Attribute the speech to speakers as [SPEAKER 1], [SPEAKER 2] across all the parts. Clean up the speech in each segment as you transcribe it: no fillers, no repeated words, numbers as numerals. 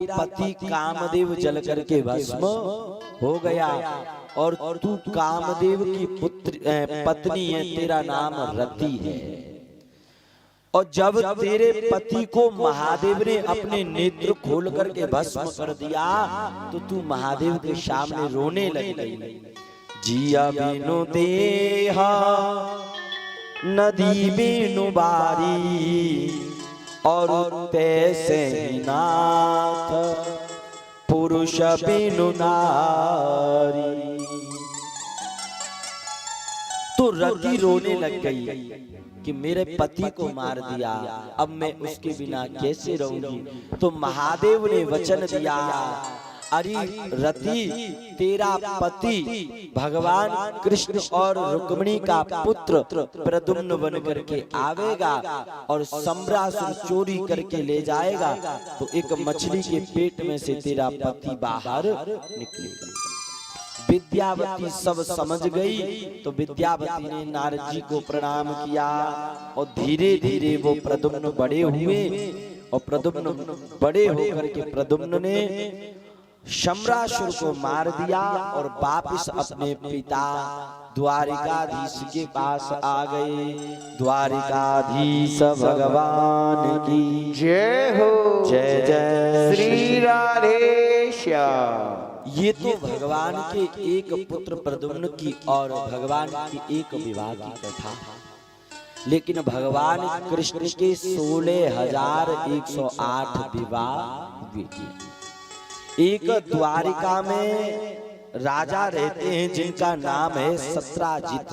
[SPEAKER 1] पति कामदेव जल करके भस्म हो गया और तू कामदेव की पत्नी है, तेरा नाम रति है। और जब तेरे पति को महादेव ने अपने नेत्र खोल करके भस्म कर दिया तो तू महादेव के सामने रोने लग गई। जिया बिनु देहा नदी बिनु बारी और तैसे ही नाथ पुरुष बिनु नारी। तो रति रोने लग गई कि मेरे पति को मार दिया, अब मैं उसके बिना कैसे रहूंगी। तो महादेव ने वचन दिया, अरे रति तेरा पति भगवान कृष्ण और रुक्मिणी का पुत्र प्रद्युम्न बन करके आवेगा और सम्रासुर चोरी करके ले जाएगा। तो एक मछली के पेट में से तेरा पति बाहर निकलेगा। विद्यावती सब समझ गई। तो विद्यावती ने नारद जी को प्रणाम किया और धीरे धीरे वो प्रद्युम्न बड़े हुए और प्रद्युम्न बड़े होकर के प्रद्युम्न ने सम्रासुर को मार दिया और वापिस अपने पिता द्वारिकाधीश के पास आ गए। द्वारिकाधीश भगवान की
[SPEAKER 2] जय हो।
[SPEAKER 1] जय जय
[SPEAKER 2] श्री राधेश्याम।
[SPEAKER 1] ये तो भगवान के एक पुत्र प्रद्युम्न की और भगवान की एक विवाह की कथा। लेकिन भगवान कृष्ण के 16,108 विवाह हुए। एक द्वारिका में राजा रहते हैं जिनका नाम है सत्राजित।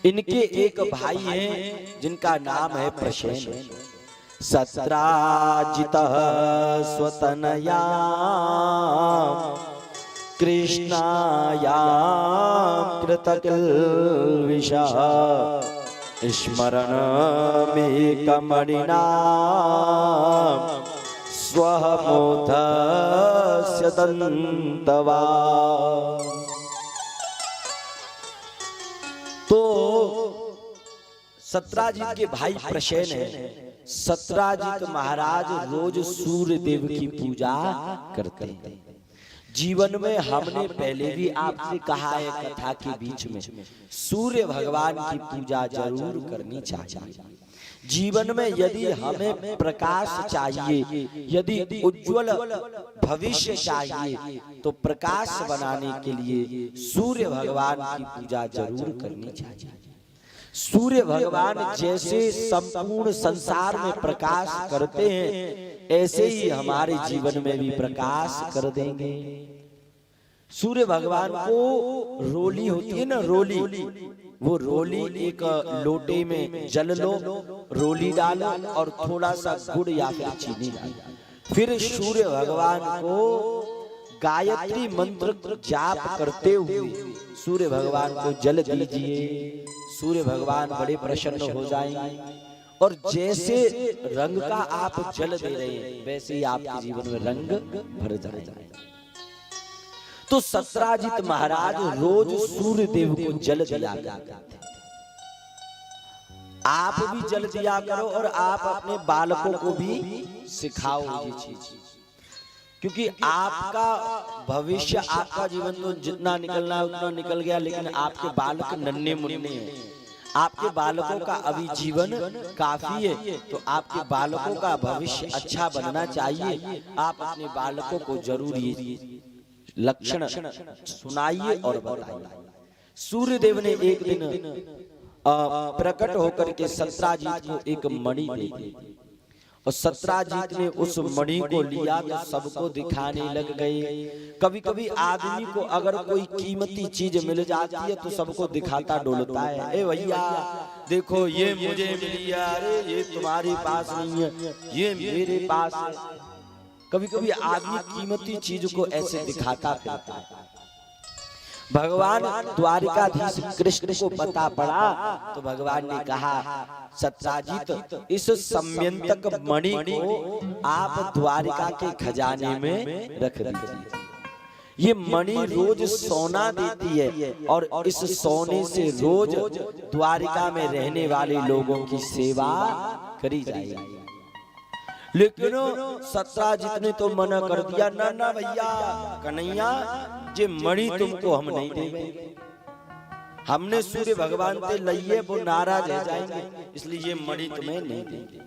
[SPEAKER 1] इनके एक भाई हैं जिनका नाम है प्रसेन। सत्राजितः स्वतनया कृष्णाया कृतकिल्बिषः स्मरणमेकमणिना स्वः मोधस्य दन्तवा। तो सत्राजित के भाई प्रसेन है। सत्राजित महाराज रोज सूर्य देव की पूजा करते हैं। जीवन में हमने पहले भी आपसे कहा है कथा के बीच में, सूर्य भगवान की पूजा जरूर करनी चाहिए। जीवन में यदि हमें प्रकाश चाहिए, यदि उज्जवल भविष्य चाहिए, तो प्रकाश बनाने के लिए सूर्य भगवान की पूजा जरूर करनी चाहिए। सूर्य भगवान जैसे संपूर्ण संसार में प्रकाश करते हैं, ऐसे ही हमारे जीवन में भी प्रकाश कर देंगे। सूर्य भगवान को रोली होती है ना, रोली, वो रोली एक लोटे में जल लो, रोली डालो और थोड़ा सा गुड़ या फिर चीनी डालो। फिर सूर्य भगवान को गायत्री मंत्र जाप करते हुए सूर्य भगवान को जल दीजिए। सूर्य भगवान बड़े प्रसन्न हो जाएंगे और जैसे रंग का आप जल दे रहे हैं वैसे ही आपके जीवन में रंग भर जाएगा। तो सत्राजित महाराज रोज सूर्य देव को जल दिया करते थे। आप भी जल दिया करो और आप अपने बालकों को भी सिखाओ ये चीज, क्योंकि आपका भविष्य, आपका जीवन तो जितना निकलना है उतना निकल गया, लेकिन आपके बालक नन्हे मुन्ने हैं। आपके बालकों का अभी जीवन काफी है, तो आपके बालकों का भविष्य अच्छा बनना चाहिए। आप अपने बालकों को जरूर ये लक्षण सुनाइए और बताइए। सूर्यदेव ने एक दिन प्रकट होकर के सत्राजित को एक मणि दी और सत्राजित ने उस मणि को लिया तो सबको दिखाने लग गए। कभी कभी आदमी को अगर कोई कीमती चीज मिल जाती है तो सबको दिखाता डोलता है, ए भैया देखो ये मुझे मिली है, अरे ये तुम्हारे पास नहीं है, ये मेरे पास है। कभी कभी आदमी कीमती चीज को ऐसे दिखाता फिरता है। भगवान द्वारिकाधीश कृष्ण को पता पड़ा तो भगवान ने कहा, सत्राजित इस सम्यंतक मणि को आप द्वारिका के खजाने में रख दीजिए। ये मणि रोज सोना देती है और इस सोने से रोज द्वारिका में रहने वाले लोगों की सेवा करी जाएगी। लेकिन सत्राजित ने तो मना कर दिया, ना ना भैया कन्हैया, ये मणि तुमको हम नहीं देंगे, हमने सूर्य भगवान से लइए वो नाराज रह जाएंगे, इसलिए ये मणि तुम्हें नहीं देंगे।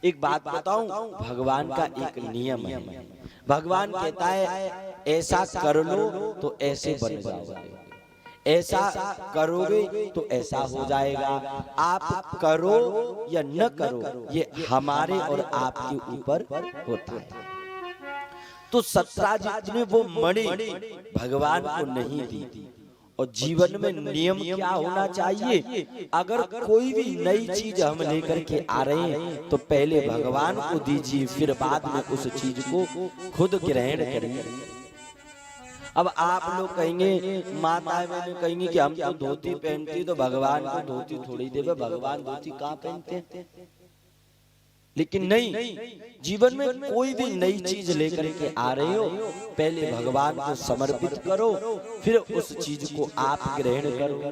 [SPEAKER 1] एक बात बताऊं, भगवान का एक नियम है, भगवान कहता है ऐसा कर लो तो ऐसे बन जाओगे, ऐसा करोगे तो ऐसा हो जाएगा, आप करो या न करो ये हमारे और आपके ऊपर होता है। तो सत्राजित ने वो मणि भगवान को नहीं दी। और जीवन में नियम क्या होना चाहिए, अगर कोई भी नई चीज हम लेकर के आ रहे हैं तो पहले भगवान को दीजिए, फिर बाद में उस चीज को खुद ग्रहण करिए। अब आप लोग कहेंगे, माताएं बहनें कहेंगी कि हम तो धोती पहनती तो भगवान को धोती थोड़ी देवे, भगवान धोती कहाँ पहनते हैं। लेकिन नहीं, जीवन में कोई भी नई चीज लेकर के आ रहे हो, पहले भगवान को समर्पित करो, फिर उस चीज को आप ग्रहण करो।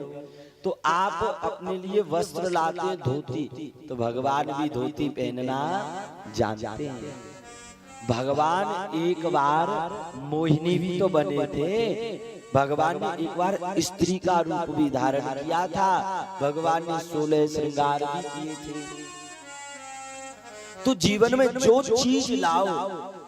[SPEAKER 1] तो आप अपने लिए वस्त्र लाते धोती, तो भगवान भी धोती पहनना जानते हैं। भगवान एक बार मोहिनी भी तो बने थे, भगवान ने एक बार स्त्री का रूप भी धारण किया था, भगवान ने 16 श्रृंगार भी किए थे। तो जीवन में जो चीज लाओ,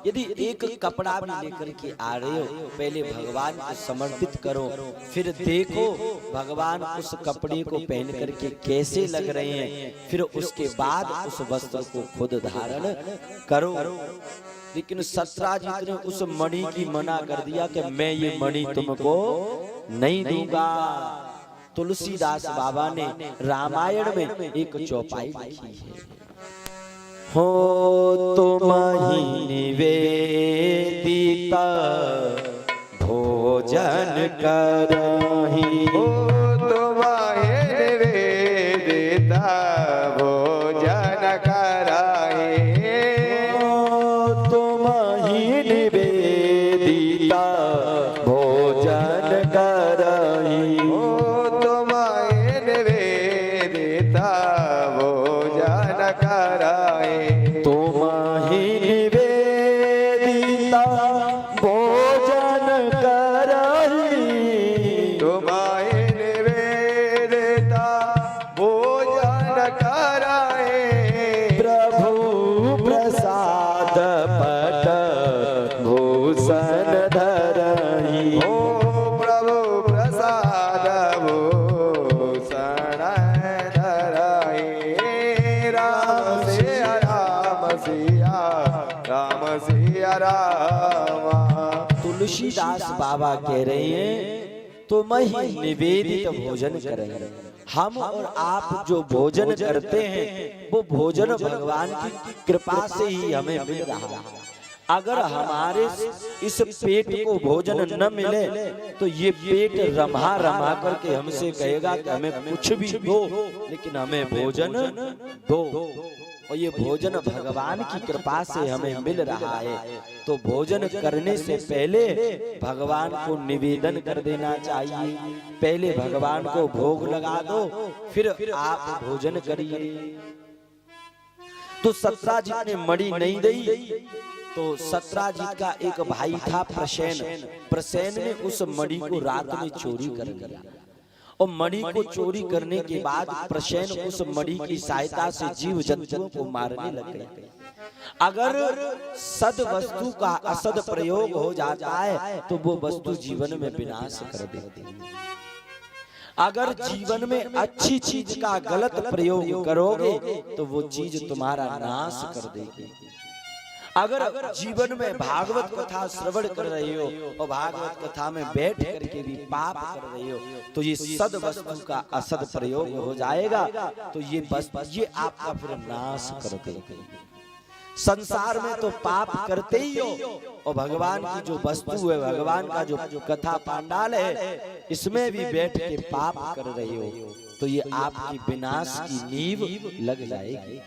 [SPEAKER 1] यदि एक कपड़ा भी लेकर के आ रहे हो, पहले भगवान को समर्पित करो, फिर देखो भगवान उस कपड़े को पहन करके कैसे लग रहे हैं, फिर उसके बाद उस वस्त्र को खुद धारण करो। लेकिन सत्राजित ने उस मणि की मना कर दिया कि मैं ये मणि तुमको नहीं दूंगा। तुलसीदास बाबा ने रामायण में एक चौपाई लिखी है, हो तुमहि निवेदिता भोजन करहि,
[SPEAKER 2] हो तुम्हें निवेदिता भोजन कराहे,
[SPEAKER 1] तुमहि निवेदिता भोजन करहि,
[SPEAKER 2] हो तुम्हें निवेदिता भोजन कराहे,
[SPEAKER 1] तुमहि निवेदिता भोजन करहि,
[SPEAKER 2] तुम्हें निवेदिता भोजन कराहे,
[SPEAKER 1] प्रभु प्रसाद पट भूषण धरहि,
[SPEAKER 2] हो प्रभु प्रसाद भूषण धराहे, राम सिया राम सिया राम सिया राम।
[SPEAKER 1] तुलसीदास बाबा कह रहे हैं तुम ही निवेदित भोजन करें। हम और आप जो भोजन करते हैं वो भोजन भगवान की कृपा से ही हमें मिल रहा है। अगर हमारे इस पेट को भोजन न मिले तो ये पेट रमा रमा करके हमसे कहेगा कि हमें कुछ भी दो, लेकिन हमें भोजन दो। और ये भोजन भगवान की कृपा से हमें मिल रहा है, तो भोजन करने से पहले भगवान को निवेदन कर देना चाहिए। पहले भगवान को भोग लगा दो, फिर आप भोजन करिए। तो सत्राजित ने मणि नहीं दी, तो सत्राजित का एक भाई था प्रसेन। प्रसेन ने उस मणि को रात में चोरी कर लिया, और मणि को चोरी करने के बाद प्रसेन उस मणि की सहायता से जीव जंतुओं को मारने लग गया। अगर सद वस्तु का असद प्रयोग हो जाता है तो वो वस्तु जीवन में विनाश कर देती है। अगर जीवन में अच्छी चीज का गलत प्रयोग करोगे तो वो चीज तुम्हारा नाश कर देगी। अगर जीवन में भागवत कथा श्रवण कर रहे हो और भागवत कथा में बैठ करके भी पाप कर रहे हो तो ये सद वस्तु का असद प्रयोग हो जाएगा, तो ये आपका फिर नाश कर देगा। संसार में तो पाप करते ही हो, और भगवान की जो वस्तु है, भगवान का जो कथा पांडाल है, इसमें भी बैठ के पाप कर रहे हो तो ये आपकी विनाश की नींव लग जाएगी।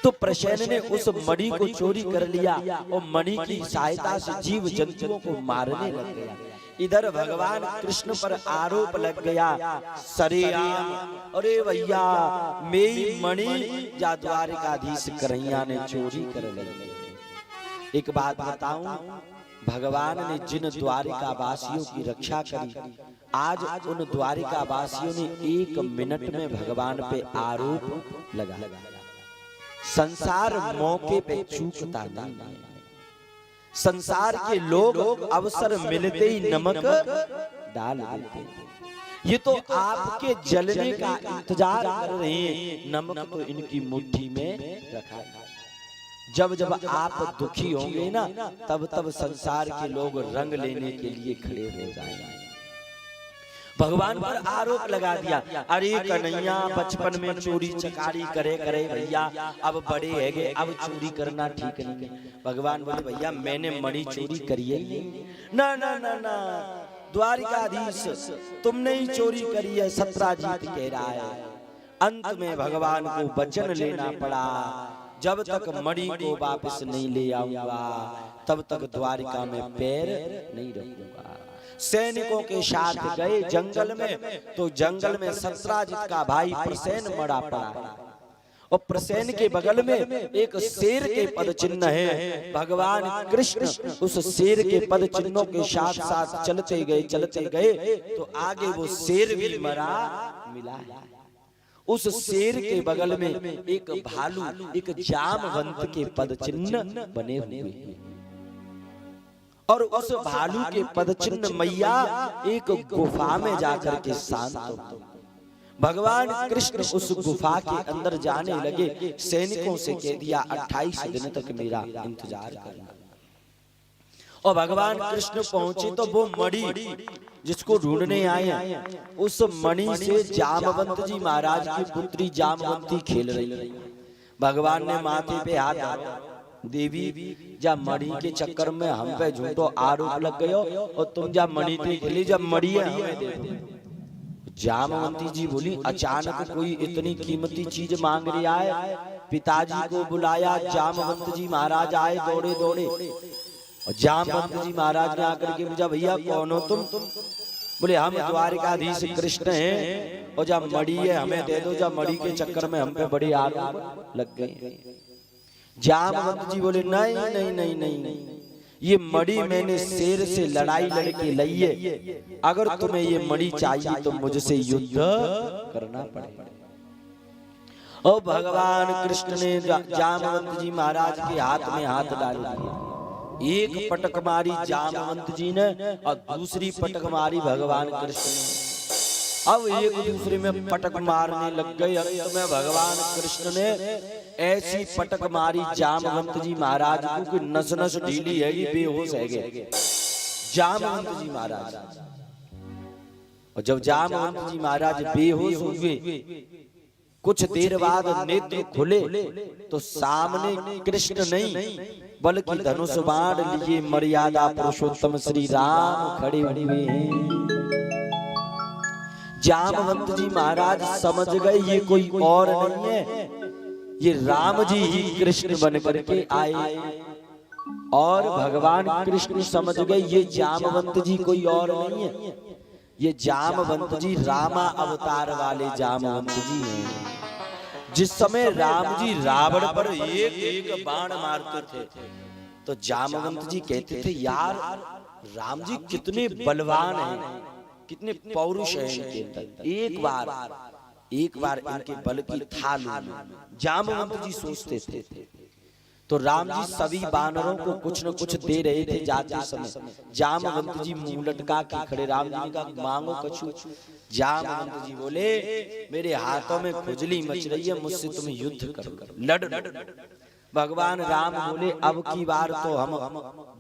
[SPEAKER 1] तो प्रसेन ने उस मणि को चोरी कर लिया और मणि की सहायता से जीव जंतुओं को मारने लग गया। इधर भगवान कृष्ण पर आरोप लग गया सरेआम, अरे भैया मेरी मणि जा द्वारिकाधीश करैया ने चोरी कर ली। एक बात बताऊं, भगवान ने जिन द्वारिका वासियों की रक्षा करी, आज उन द्वारिका वासियों ने 1 मिनट में भगवान पे आरोप लगाया। संसार मौके पे चूकता नहीं, संसार के लोग अवसर मिलते ही नमक डाल देते हैं। ये तो आपके जलने का इंतजार कर रहे हैं, नमक तो इनकी मुट्ठी में रखा है। जब जब आप दुखी होंगे ना, तब तब संसार के लोग रंग लेने के लिए खड़े हो जाएंगे। भगवान पर आरोप लगा दिया, अरे कन्हैया बचपन में चोरी चकारी करे भैया, अब बड़े है गए, अब चोरी करना ठीक नहीं है। भगवान बोले भैया मैंने मणि चोरी करी है ना ना ना ना, द्वारिकाधीश तुमने ही चोरी करी है, सत्राजीत कह रहा है। अंत में भगवान को वचन लेना पड़ा, जब तक मणि को वापस नहीं ले आऊंगा तब तक द्वारिका में पैर नहीं रखूंगा। सैनिकों के साथ गए जंगल में, तो जंगल में सत्राजित का भाई प्रसेन मरा पड़ा, और प्रसेन के बगल में एक शेर के पद चिन्ह है। भगवान कृष्ण उस शेर के पद चिन्हों के साथ साथ चलते गए तो आगे वो शेर भी मरा मिला है। उस शेर के बगल में एक भालू, एक जामवंत के पद चिन्ह बने हुए हैं, और उस भालू के पद चिन्ह मैया एक गुफा में जाकर के शांत हो। भगवान कृष्ण उस गुफा के अंदर जाने लगे, सैनिकों से कह दिया 28 दिन तक मेरा इंतजार करना। और भगवान कृष्ण पहुंचे तो वो मणि जिसको ढूंढने आए, उस मणि से जामवंत जी महाराज की पुत्री जामवंती खेल रही। भगवान ने माथे पे हाथ डाला, देवी जा मणि के चक्कर में हम पे झूठो आरोप लग गयो, और तुम जा मणि पे खेली, जब मणि है हमें दे दो। जामवंती जी बोली अचानक कोई इतनी कीमती चीज मांग रहा है। पिताजी को बुलाया, जामवंत जी महाराज आए दौड़े दौड़े, और जामवंत जी महाराज ने आकर के पूछा भैया कौन हो तुम? बोले हम द्वारिकाधीश कृष्ण हैं, और जब मणि है हमें दे दो, जब मणि के चक्कर में हम पे बड़े आरोप लग गए। जामवंत जी बोले नहीं नहीं नहीं नहीं, ये मणि मैंने शेर से लड़ाई लड़के लाई है, अगर तुम्हें ये मणि चाहिए तो मुझसे युद्ध करना पड़ेगा। और भगवान कृष्ण ने जामवंत जी महाराज के हाथ में हाथ डाल दिया, एक पटक मारी जामवंत जी ने और दूसरी पटक मारी भगवान कृष्ण ने। अब एक दूसरे में पटक मारने लग गए। अंत में भगवान कृष्ण ने ऐसी पटक मारी जामवंत जी महाराज को कि नस नस ढीली है, बेहोश है गए जामवंत जी महाराज। और जब जामवंत जी महाराज बेहोश हुए, कुछ देर बाद नेत्र खुले तो सामने कृष्ण नहीं बल्कि धनुष बाण लिए मर्यादा पुरुषोत्तम श्री राम खड़े हुए हैं। जामवंत जी महाराज समझ गए ये कोई और नहीं है, ये राम जी ही कृष्ण बन करके आए। और भगवान कृष्ण समझ गए ये जामवंत जी कोई और नहीं है, ये जामवंत जी रामा अवतार वाले जामवंत जी हैं। जिस समय राम जी रावण पर एक एक बाण मारते थे तो जामवंत जी कहते थे यार राम जी कितने बलवान हैं, कितने पौरुष हैं इनके अंदर, एक बार इनके बल की थाल जामवंत जी सोचते थे। तो राम जी सभी बानरों को कुछ न कुछ दे रहे थे जाते समय। जामवंत जी मुंह लटका के खड़े, राम जी ने कहा मांगो कछु। जामवंत जी बोले मेरे हाथों में खुजली मच रही है, मुझसे तुम युद्ध करो, लड़। भगवान राम बोले अब की बार तो हम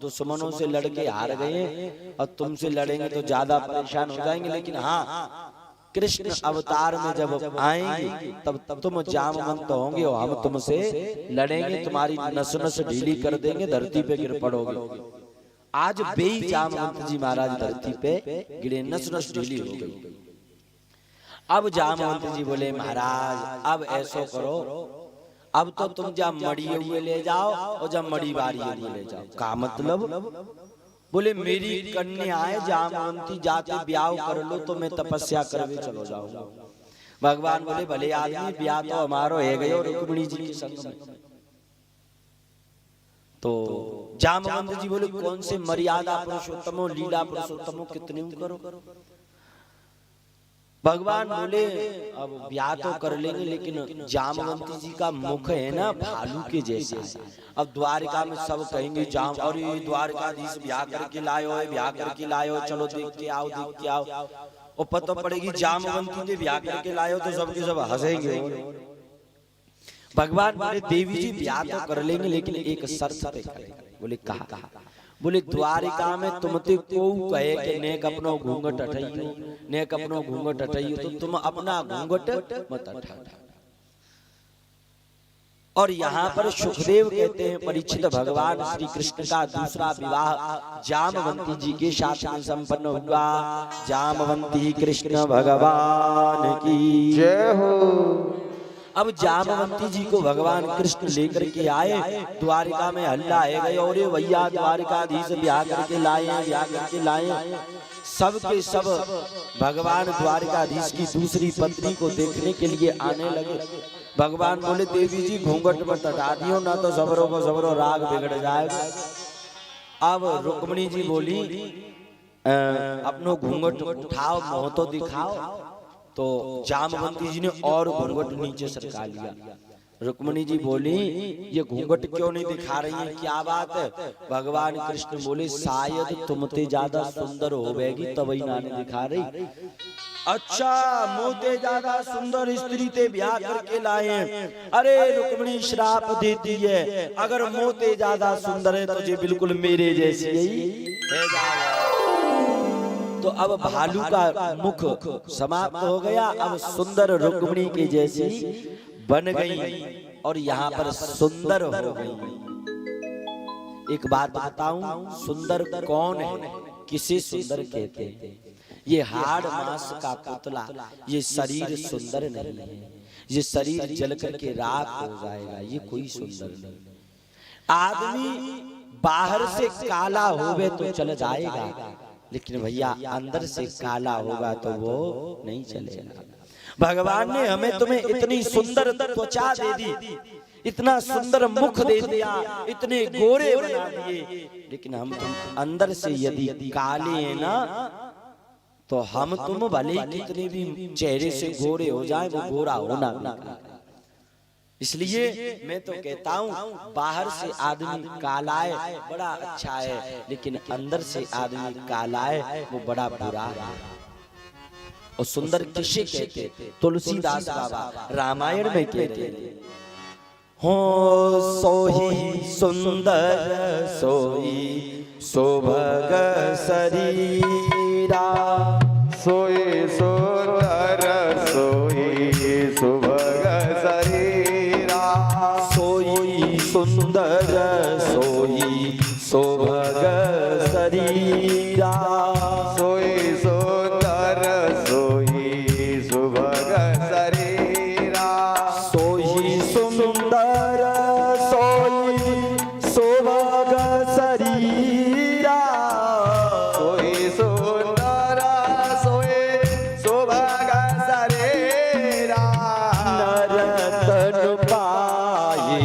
[SPEAKER 1] दुश्मनों से लड़के हार गए और तुमसे लड़ेंगे तो ज्यादा परेशान हो जाएंगे, लेकिन हाँ कृष्ण अवतार में जब आएंगे तब तुम जामवंत होंगे और हम तुमसे लड़ेंगे, तुम्हारी नस नस ढीली कर देंगे, धरती पे गिर पड़ोगे। आज बेई जामवंत जी महाराज धरती पे गिरे, नस नस ढीली हो गई। अब जामवंत जी बोले महाराज अब ऐसा करो, अब तो तुम जब मड़ी हुए ले जाओ और जब मड़ी बारी हुए ले जाओ। का मतलब? बोले मेरी कन्याएं जामवंती जाते ब्याह कर लो तो मैं तपस्या करके चलो जाऊंगा। भगवान बोले भले आदमी ब्याह तो हमारो है गयो रुक्मिणी जी के संग में। तो जामवंत जी बोले कौन से मर्यादा पुरुषोत्तमो लीला पुरुषोत्तमो कितने करो। भगवान बोले अब ब्याह तो कर लेंगे लेकिन जामवंती जी का मुख है ना भालू के जैसा है। अब द्वारिका में सब कहेंगे जाम और ये द्वारिकाधीश ब्याह करके लायो है, ब्याह करके लायो, चलो देख के आओ देख के आओ। और पता पड़ेगी जामवंती ने ब्याह करके लायो तो सबके सब हंसेंगे। भगवान बोले देवी जी ब्याह तो कर लेंगे लेकिन एक शर्त पे करेंगे। बोले कहा? बोले द्वारिका में तुमते को कहे कि नेक अपनो घूंघट हटाइयो, नेक अपनो घूंघट हटाइयो, तो तुम अपना घूंघट मत हटाओ। और यहाँ पर सुखदेव कहते हैं परीक्षित भगवान श्री कृष्ण का दूसरा विवाह जामवंती जी के साथ में संपन्न हुआ। जामवंती कृष्ण भगवान की
[SPEAKER 2] जय हो।
[SPEAKER 1] अब जामवंती जी को भगवान कृष्ण लेकर के आए, द्वारिका में हल्ला है गए और ये भैया द्वारिकाधीश ब्याह करके लाए, ब्याह करके लाए। सब के सब भगवान द्वारिकाधीश की दूसरी पत्नी को देखने के लिए आने लगे। भगवान बोले देवी जी घूंघट मत हटा दियो ना तो सबरों को सबरों राग बिगड़ जाएगा। अब रुक्मिणी जी बोली अपनो घूंघट उठाओ, मुंह तो दिखाओ। तो जामवंती जी ने और घूंघट नीचे सरका लिया। रुक्मिणी जी बोली ये घूंघट क्यों नहीं दिखा रही है, क्या बात है? भगवान कृष्ण बोले शायद तुमते ज्यादा सुंदर होवेगी तभी नाने दिखा रही। अच्छा मोते ज्यादा सुंदर स्त्री ते ब्याह करके लाए हैं। अरे रुक्मिणी श्राप देती है, अगर मोते ज्यादा सुंदर है तो ये बिल्कुल मेरे जैसी ही है। तो अब भालू का मुख समाप्त हो गया, अब सुंदर रुक्मिणी के जैसी बन गई और यहाँ पर सुंदर हो गई। एक बात बताऊं, सुंदर कौन है, किसे सुंदर कहते हैं? ये हाड़ मांस का पुतला, ये शरीर सुंदर नहीं है। ये शरीर जल करके राख हो जाएगा, ये कोई सुंदर नहीं। आदमी बाहर से काला होवे तो चल जाएगा, लेकिन भैया अंदर से काला होगा तो वो नहीं चलेगा। भगवान ने हमें तुम्हें इतनी सुंदर त्वचा दे दी, इतना सुंदर मुख दे दिया, इतने गोरे बना दिए, लेकिन हम तुम अंदर से यदि काले हैं ना तो हम तुम भले कितने भी चेहरे से गोरे हो जाए वो गोरा होना भी। इसलिए मैं तो कहता हूँ बाहर से आदमी काला है बड़ा अच्छा है, लेकिन अंदर से आदमी काला है वो बड़ा बुरा है। और सुंदर किसे कहते? तुलसीदास बाबा रामायण में कहते हो सोही सुंदर सोई शोभग शरीरा,
[SPEAKER 2] सोई सुंदर सोई सुभग शरीरा,
[SPEAKER 1] सोई सुंदर सोई शोभग शरीरा,
[SPEAKER 2] सोई सुंदर सोई सुभग शरीरा,
[SPEAKER 1] सोई सुंदर सोई शोभग शरीरा,
[SPEAKER 2] सोई सुंदर सोई सुभग शरीरा,
[SPEAKER 1] नरतन पाई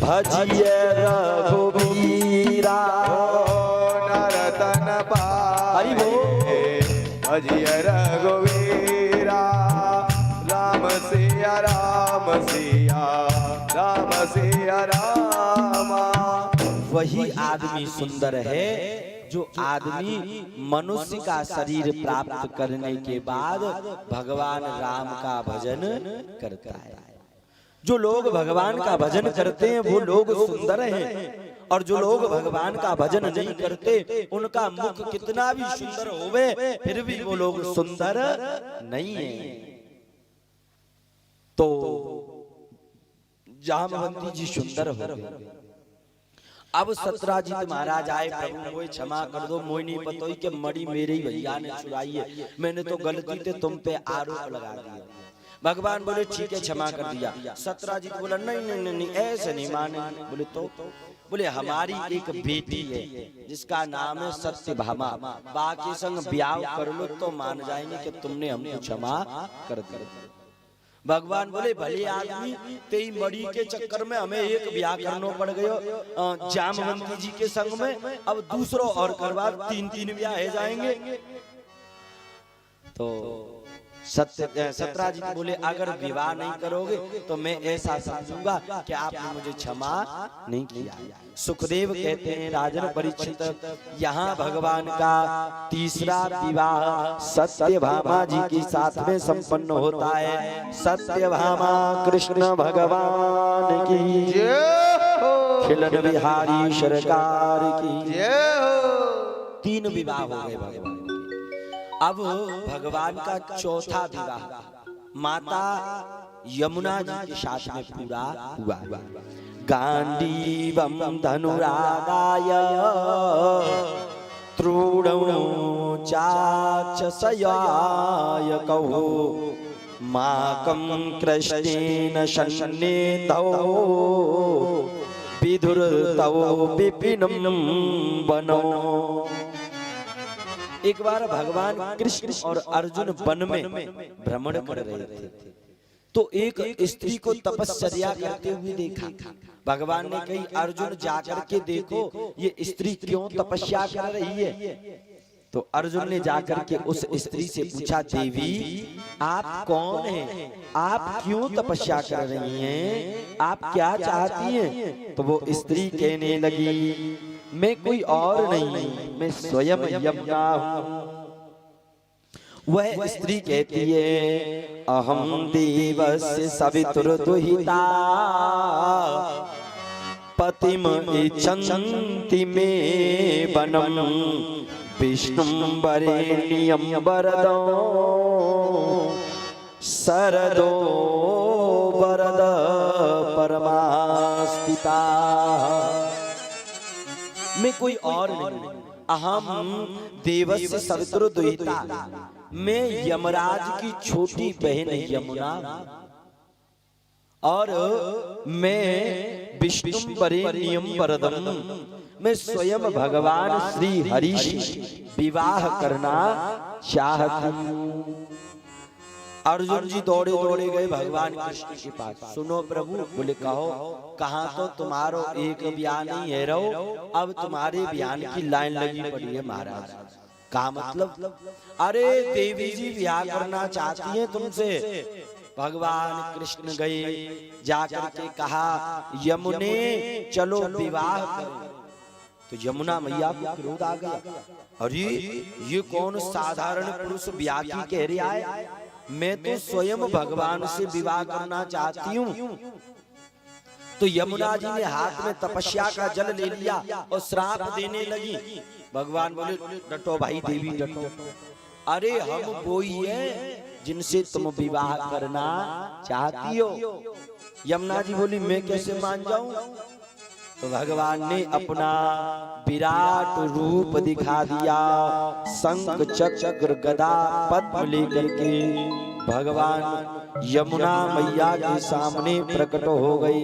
[SPEAKER 1] भजिय रघुबीरा।
[SPEAKER 2] नरतन पाई भजिय रघुवीरा, राम सिया राम सिया राम सिया रामा।
[SPEAKER 1] वही आदमी सुंदर है जो आदमी मनुष्य का शरीर प्राप्त करने के बाद भगवान राम का भजन करता है। जो लोग भगवान का भजन करते हैं वो लोग सुंदर हैं, और जो लोग भगवान का भजन नहीं करते उनका मुख कितना भी सुंदर होवे फिर भी वो लोग सुंदर नहीं है। तो जामवंती जी सुंदर हो गए। अब सत्राजित महाराज आए, प्रभु मोए क्षमा कर दो, मोई नहीं पतोई के मड़ी मेरे ही भैया ने चुराई है, मैंने तो गलती से तुम पे आरोप लगा दिया। भगवान बोले ठीक है क्षमा कर दिया। सत्यराजीत बोला नहीं नहीं नहीं नहीं ऐसे नहीं माने। बोले तो बोले हमारी एक बेटी है जिसका नाम है सत्यभामा, बाकी संग ब्याह कर लो तो मान जाएंगे कि तुमने हमको क्षमा कर दिया। भगवान बोले भले आदमी तेई मड़ी के चक्कर में हमें एक ब्याह करना पड़ गयो जामवंती जी के संग में, अब दूसरों और करवा 3-3 ब्याह है जाएंगे। तो सत्यराजीत बोले अगर विवाह नहीं करोगे तो मैं ऐसा समझूंगा कि आपने मुझे क्षमा नहीं किया। सुखदेव कहते हैं राजन परीक्षित यहाँ भगवान का तीसरा विवाह सत्यभामा जी के साथ में संपन्न होता है। सत्यभामा कृष्ण भगवान की जय, खिलन बिहारी सरकार की जय। 3 विवाह हो गए भगवान। अब भगवान का चौथा विवाह माता यमुना जी के साथ में पूरा हुआ। गांडीवम धनुरागाय त्रूणौ चाक्षसयाय कहो माकं कृष्णेन शन्नेतौ विधुरतौ विपिनं वनो। एक बार भगवान कृष्ण और अर्जुन वन में भ्रमण कर रहे थे तो एक स्त्री को तपस्या करते हुए देखा। भगवान ने कही अर्जुन जाकर के देखो ये स्त्री क्यों तपस्या कर रही है। तो अर्जुन ने जाकर के उस स्त्री से पूछा देवी आप कौन हैं, आप क्यों तपस्या कर रही हैं, आप क्या चाहती हैं। तो वो स्त्री कहने लगी मैं कोई और नहीं, मैं स्वयं यमुना हूँ। वह स्त्री कहती है अहम देवस्य सवितुर्दुहिता पतिम इच्छन्ति मे वनम विष्णुं वरेण्यं वरदो शरदो वरद परमास्थिता। मैं कोई और नहीं, अहम देवस्य सवितुर्दुहिता, मैं यमराज की छोटी बहन यमुना और मैं विष्णु वरेण्यं वरदम, मैं स्वयं भगवान श्री हरि से विवाह करना चाहती हूँ। अर्जुन जी दौड़े दौड़े गए भगवान कृष्ण के पास। सुनो प्रभु। बोले कहो। कहाँ तो तुम्हारो एक ब्याह नहीं है रहो, अब तुम्हारे बयान की लाइन लगी पड़ी है महाराज। का मतलब? अरे देवी जी ब्याह करना चाहती है तुमसे। भगवान कृष्ण गए जाकर के कहा यमुने चलो विवाह करो। तो यमुना मैया को क्रोध आ गया, अरे ये कौन साधारण पुरुष ब्याह की कह रहा है, मैं तो स्वयं भगवान से विवाह करना चाहती हूँ। तो यमुना जी ने हाथ में तपस्या का जल ले लिया और श्राप देने लगी। भगवान बोले डटो भाई देवी डटो, अरे हम वही है जिनसे तुम विवाह करना चाहती हो। यमुना जी बोली मैं कैसे मान जाऊं। तो भगवान ने अपना विराट रूप दिखा दिया, शंख चक्र गदा पद्म लेकर के भगवान यमुना मैया के सामने प्रकट हो गए।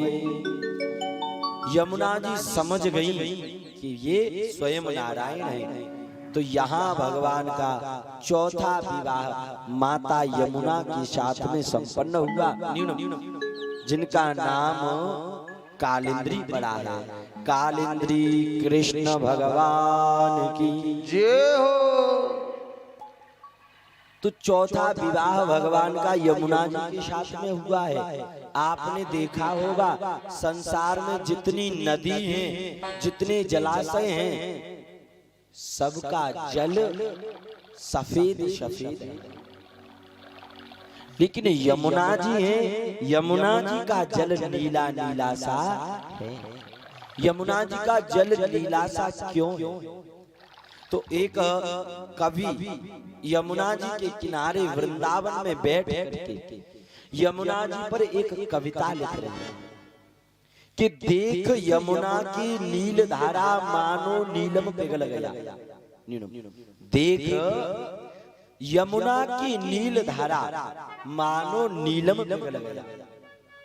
[SPEAKER 1] यमुना जी समझ गई कि ये स्वयं नारायण है। तो यहाँ भगवान का चौथा विवाह माता यमुना के साथ में संपन्न हुआ, जिनका नाम कालिंद्री पड़ा है। कालिंद्री कृष्ण भगवान की जय हो। तो चौथा विवाह भगवान का यमुना जी के साथ में हुआ है। आपने देखा होगा संसार में जितनी नदी हैं, जितने जलाशय हैं, सबका जल सफेद सफेद है, लेकिन यमुना जी है, यमुना जी का जल नीला नीला सा है। यमुना जी का जल नीला सा क्यों? तो एक कवि यमुना जी के किनारे वृंदावन में बैठ करके यमुना जी पर एक कविता लिख रहे हैं कि देख यमुना की नील धारा मानो नीलम पिघल गया। देख यमुना की नील धारा मानो नीलम पिघल गया।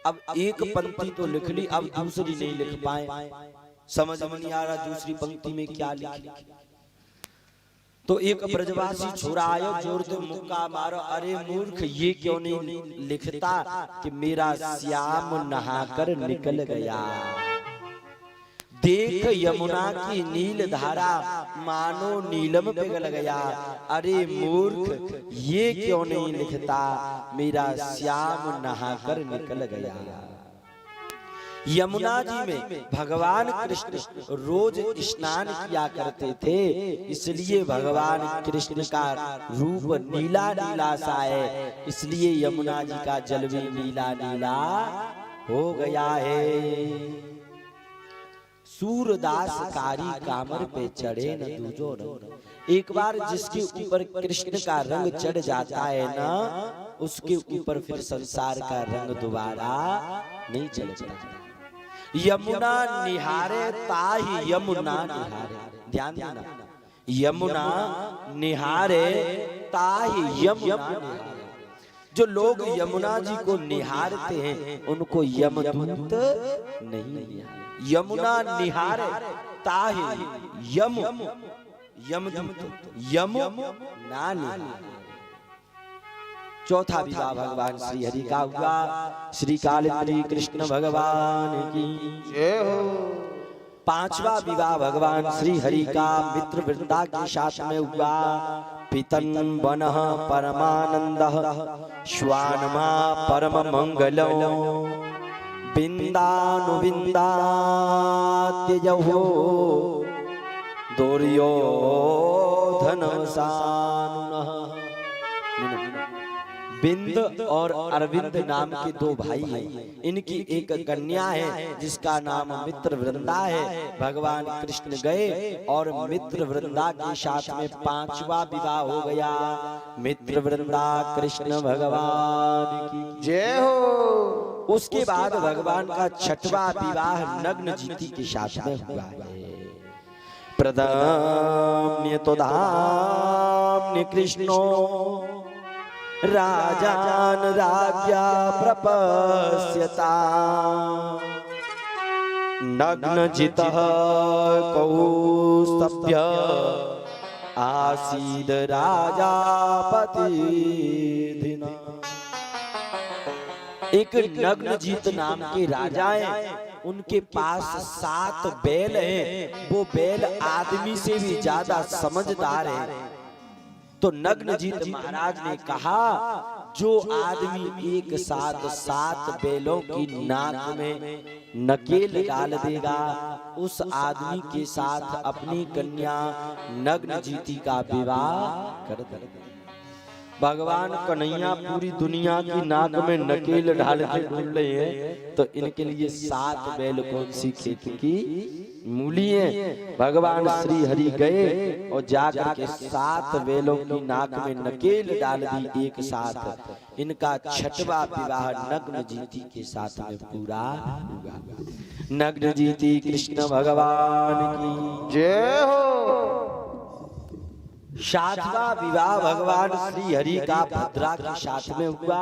[SPEAKER 1] अब एक पंक्ति तो लिख ली, अब दूसरी नहीं लिख पाए, समझ में नहीं आ रहा दूसरी पंक्ति में क्या लिखी। तो एक ब्रजवासी छोरा आयो, जोर से मुक्का मारो, अरे मूर्ख ये क्यों नहीं लिखता कि मेरा श्याम नहाकर निकल गया। देख यमुना की नील धारा मानो नीलम पिघल गया, अरे मूर्ख ये क्यों नहीं लिखता मेरा श्याम नहाकर निकल गया। यमुना जी में भगवान कृष्ण रोज स्नान किया करते थे, इसलिए भगवान कृष्ण का रूप नीला नीला सा है, इसलिए यमुना जी का जल भी नीला नीला हो गया है। सूरदास कारी कामर पे चढ़े न दूजो रंग। एक बार जिसके ऊपर कृष्ण का रंग चढ़ जाता है ना, उसके ऊपर फिर संसार का रंग दोबारा नहीं चढ़ता। यमुना निहारे ताहि यमुना निहारे, ध्यान देना, यमुना निहारे ताहि यमुना निहारे। जो लोग यमुना जी को निहारते हैं उनको यमदूत नहीं निहारे। यमुना निहारे ताहि यमदूत यम ना निहारे। चौथा विवाह भगवान श्री हरि का हुआ। श्री कालिंदी कृष्ण भगवान की जय हो। पांचवा विवाह भगवान श्री हरि का मित्र वृंदा के साथ में हुआ। पितन वनः परमानंदः श्वानमा परम मंगलो बिंदानुबिंदात्यजहो दुर्योधनसानुनः। बिंद और अरविंद नाम के दो भाई हैं, इनकी एक कन्या है जिसका नाम मित्र वृंदा है। भगवान कृष्ण गए और मित्र वृंदा के साथ में पांचवा विवाह हो गया। मित्र वृंदा कृष्ण भगवान की जय हो। उसके बाद भगवान का छठवा विवाह नग्न जीती के साथ में हुआ है। प्रदाम्य तो धाम्य कृष्णो राजान राज्ञा प्रपश्यता नग्न जितः कौस्तभ्य आसीद राजापति। एक नग्न जीत नाम के राजा हैं, उनके पास 7 बैल हैं। वो बैल आदमी से भी ज्यादा समझदार है। तो नग्नजीत महाराज ने कहा, जो आदमी एक साथ 7 बैलों की नाक में नकेल डाल देगा, उस आदमी के साथ अपनी कन्या नग्नजीती का विवाह कर देगा। भगवान कन्हैया पूरी दुनिया की नाक में नकेल डाल के ढूंढ रहे हैं, तो इनके लिए 7 बैल कौन सी खेत की मूली है। भगवान श्री हरि गए और जाकर के 7 बैलों की नाक में नकेल डाल दी एक साथ। इनका छठवा विवाह नग्नजीती के साथ में पूरा हुआ। नग्नजीती कृष्ण भगवान की जय हो। 7वां विवाह भगवान श्री हरि का भद्रा के साथ में हुआ।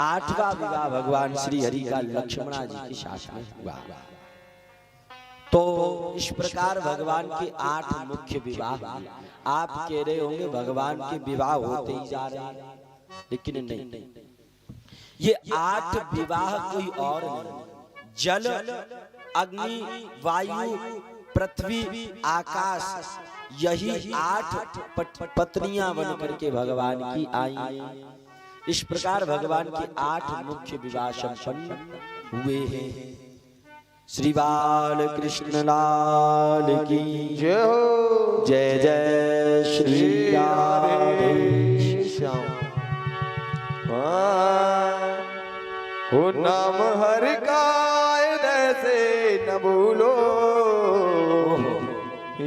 [SPEAKER 1] 8वां विवाह भगवान श्री हरि का लक्ष्मणा जी के साथ में हुआ। तो इस प्रकार भगवान के 8 मुख्य विवाह। आप कह रहे होंगे भगवान के विवाह होते ही जा रहे हैं, लेकिन नहीं, ये 8 विवाह कोई और नहीं। जल, अग्नि, वायु, पृथ्वी, आकाश, यही 8 पत्नियां बन करके भगवान की आई। इस प्रकार भगवान के 8 मुख्य विवाह संपन्न हुए हैं। श्री बाल कृष्ण लाल की जय हो। जय जय श्री राधे श्याम।
[SPEAKER 2] हो नाम हरि का ऐसे न भूलो,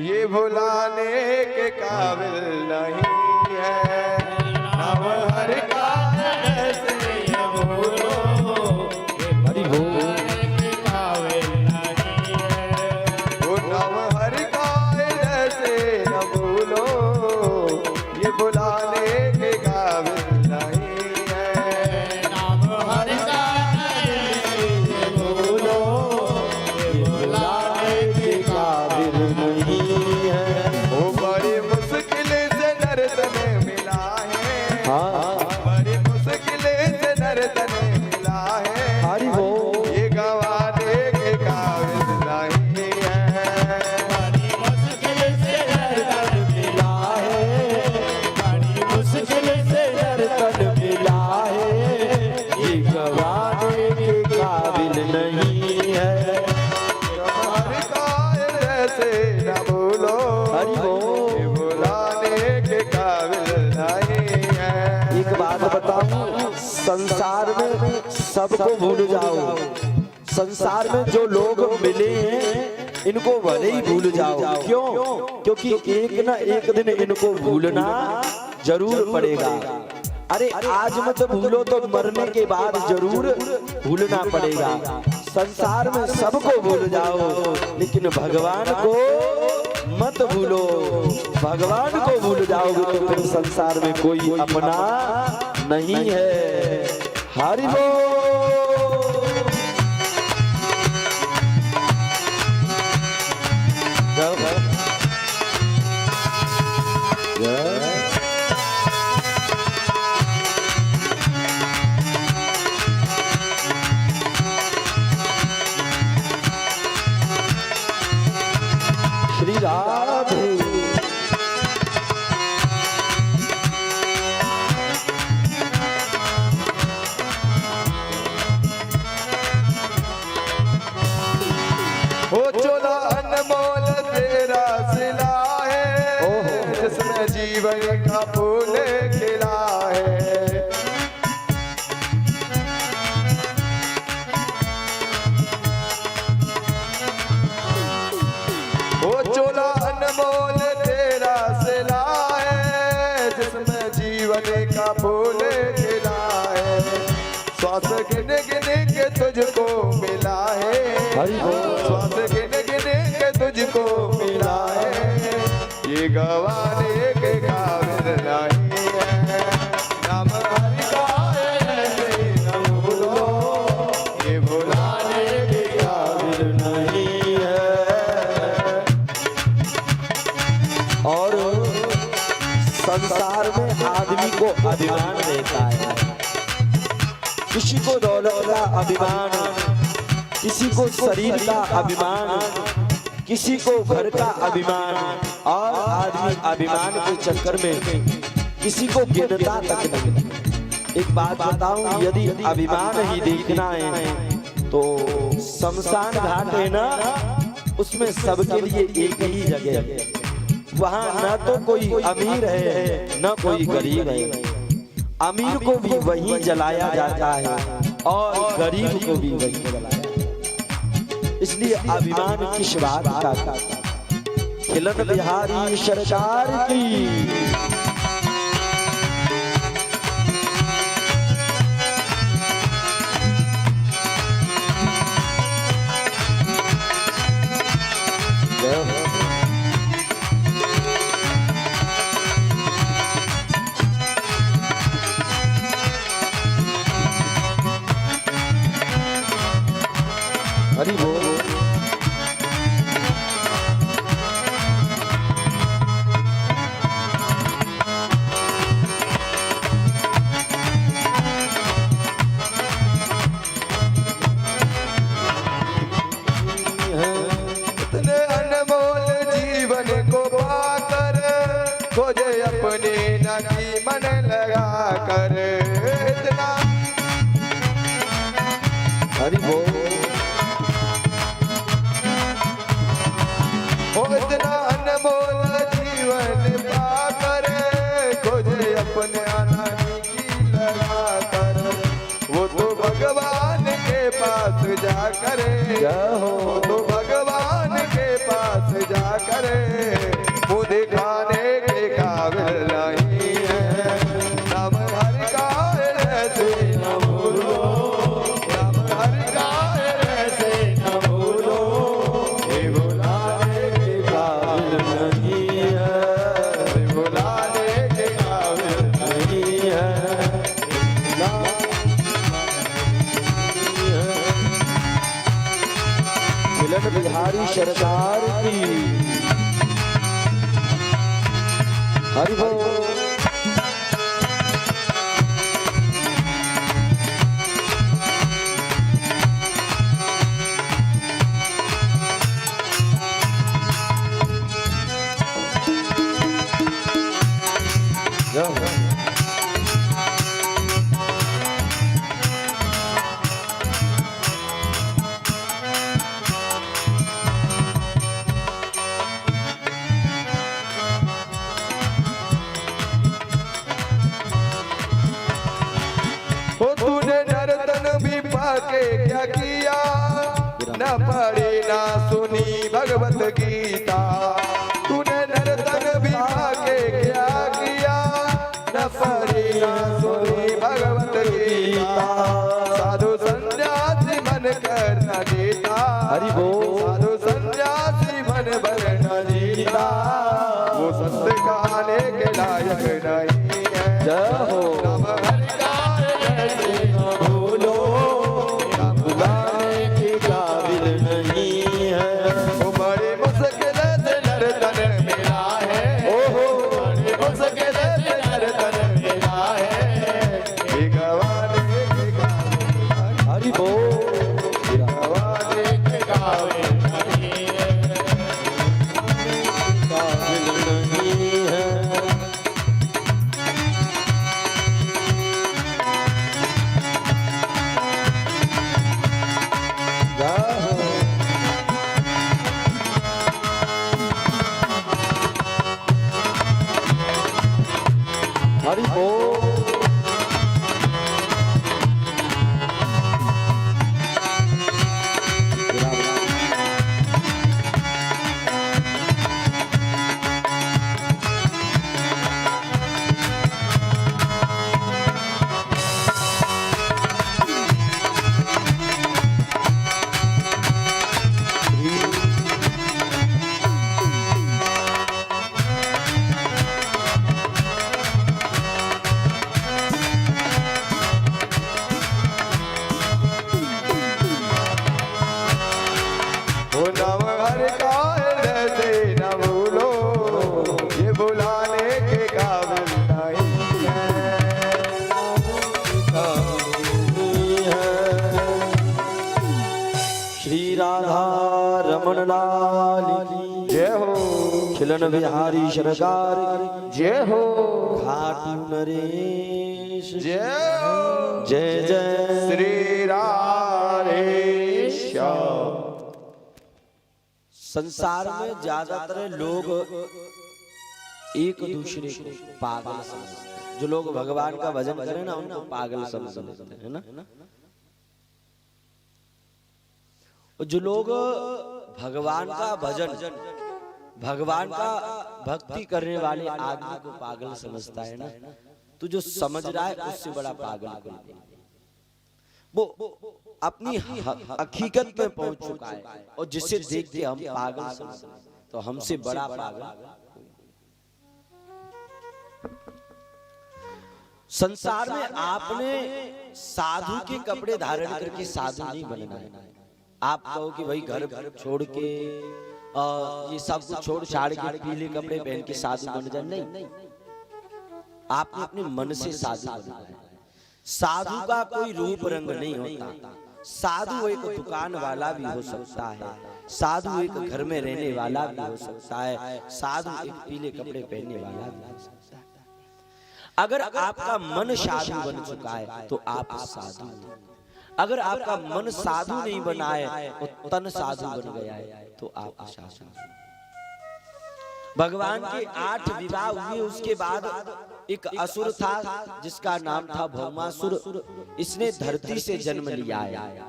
[SPEAKER 2] ये भुलाने के काबिल नहीं है। नाम हरि का ऐसे न भूलो, हरि बोल भुलाने के न भूलो,
[SPEAKER 1] हरि बोल।
[SPEAKER 2] ये भुलाने के काबिल नहीं है।
[SPEAKER 1] एक बात बताऊं, संसार में सबको भूल जाओ। संसार में जो लोग मिले हैं इनको भले ही भूल जाओ। क्यों? क्योंकि एक ना एक दिन इनको भूलना जरूर पड़ेगा। अरे आज मत भूलो तो मरने के बाद जरूर भूलना पड़ेगा। संसार में सबको भूल जाओ लेकिन भगवान को मत भूलो। भगवान को भूल जाओगे तो फिर संसार में कोई अपना नहीं है। हरि बोल। श्री राधे।
[SPEAKER 2] हो चोला अनमोल तेरा सिला है, जिसमें जीवन का फूल खिला है। हो चोला अनमोल तेरा सिला है, जिसमें जीवन का फूल खिला है। श्वास गिन गिन के तुझको मिला है, श्वास गिन गिन के तुझको मिला है। ये गवाने के काबिल नहीं है, नाम हरि का ऐसे न भूलो, ये भुलाने के काबिल नहीं है।
[SPEAKER 1] और संसार में आदमी को अभिमान रहता है। किसी को दौलत का अभिमान, किसी को शरीर का अभिमान, किसी को घर का अभिमान। और आदमी अभिमान के चक्कर में किसी को गिनता तक नहीं। एक बात बताऊं, यदि अभिमान ही देखना है तो शमशान घाट है ना, उसमें सबके लिए एक ही जगह है। वहाँ न तो कोई अमीर है न कोई गरीब है। अमीर को भी वहीं जलाया जाता है और गरीब को भी वहीं जलाया जाता है। इसलिए अभिमान किस बात का? खिलन बिहारी सरकार की। हरि बोल।
[SPEAKER 2] इतने अनमोल जीवन को पाकर खोजे अपने नदी मन लगा कर। इतना
[SPEAKER 1] हरि बोल।
[SPEAKER 2] हो इतना अनमोल जीवन पाकर खोजे अपने अनानी की लगा कर। वो तो भगवान के पास जाकर, वो तो भगवान के पास जाकर वो दिखाने के काबिल नहीं है। नाम हरि का ऐसे न भूलो, नाम हरि का ऐसे न भूलो, ये भुलाने के काबिल नहीं है, ये भुलाने के काबिल नहीं है।
[SPEAKER 1] खिलन बिहारी सरकार की। हरि बोल।
[SPEAKER 2] पाके क्या किया, न पढ़ी ना सुनी भगवत गीता। तूने नर्तन भी पाके क्या किया, न पढ़ी ना सुनी भगवत गीता। साधु सन्यासी मन कर न जीता,
[SPEAKER 1] हरि बोल।
[SPEAKER 2] साधु सन्यासी मन भर न जीता। वो संत कहने के लायक नहीं है।
[SPEAKER 1] जय हो।
[SPEAKER 2] राम हरि का ऐसे न भूलो, राम गाने के काबिल नहीं है। वो बड़ी मुश्किल से नर्तन मिला है, ओहो बड़ी मुश्किल से नर्तन मिला है। ये गवाने के काबिल,
[SPEAKER 1] हरि बोल।
[SPEAKER 2] गवाने के काबिल नहीं है,
[SPEAKER 1] काबिल नहीं है। जय हो। हरि बोल।
[SPEAKER 2] वो नाम हर का ऐसे न भूलो, ये बुलाने के काबिल नहीं है।
[SPEAKER 1] श्री राधा रमन लाल की
[SPEAKER 2] जय हो,
[SPEAKER 1] खिलन बिहारी सरकार की
[SPEAKER 2] जय हो,
[SPEAKER 1] खाटू नरेश
[SPEAKER 2] जय हो।
[SPEAKER 1] जय जय
[SPEAKER 2] श्री राधेश्याम।
[SPEAKER 1] संसार में ज्यादातर लोग एक दूसरे को पागल समझते हैं। जो लोग भगवान का भजन करें ना उनको पागल समझते हैं ना। और जो लोग भगवान का भजन, भगवान का भक्ति करने वाले आदमी को पागल समझता है ना, तो जो समझ रहा है उससे बड़ा पागल कोई नहीं। वो अपनी हकीकत में पहुंच चुका है और जिसे देख के हम पागल समझते हैं, तो हमसे बड़ा पागल। संसार में आपने साधु के कपड़े धारण करके साधु नहीं बनना है। आप कहो कि भाई घर छोड़ के ये सब कुछ छोड़ छाड़ के पीले कपड़े पहन के साधु बन जाए, नहीं। आपने अपने मन से साधु बनना है। साधु का कोई रूप रंग नहीं होता। साधु एक दुकान वाला भी हो सकता है, साधु एक घर में रहने वाला भी हो सकता है, साधु एक पीले कपड़े पहनने वाला भी हो सकता है। अगर आपका मन साधु बन चुका है तो आप साधु हैं। अगर आपका मन साधु नहीं बना है और तन साधु बन गया है तो आप साधु हैं। भगवान के 8 विवाह हुए, उसके बाद एक असुर था जिसका नाम था भौमासुर। इसने धरती से जन्म लिया है,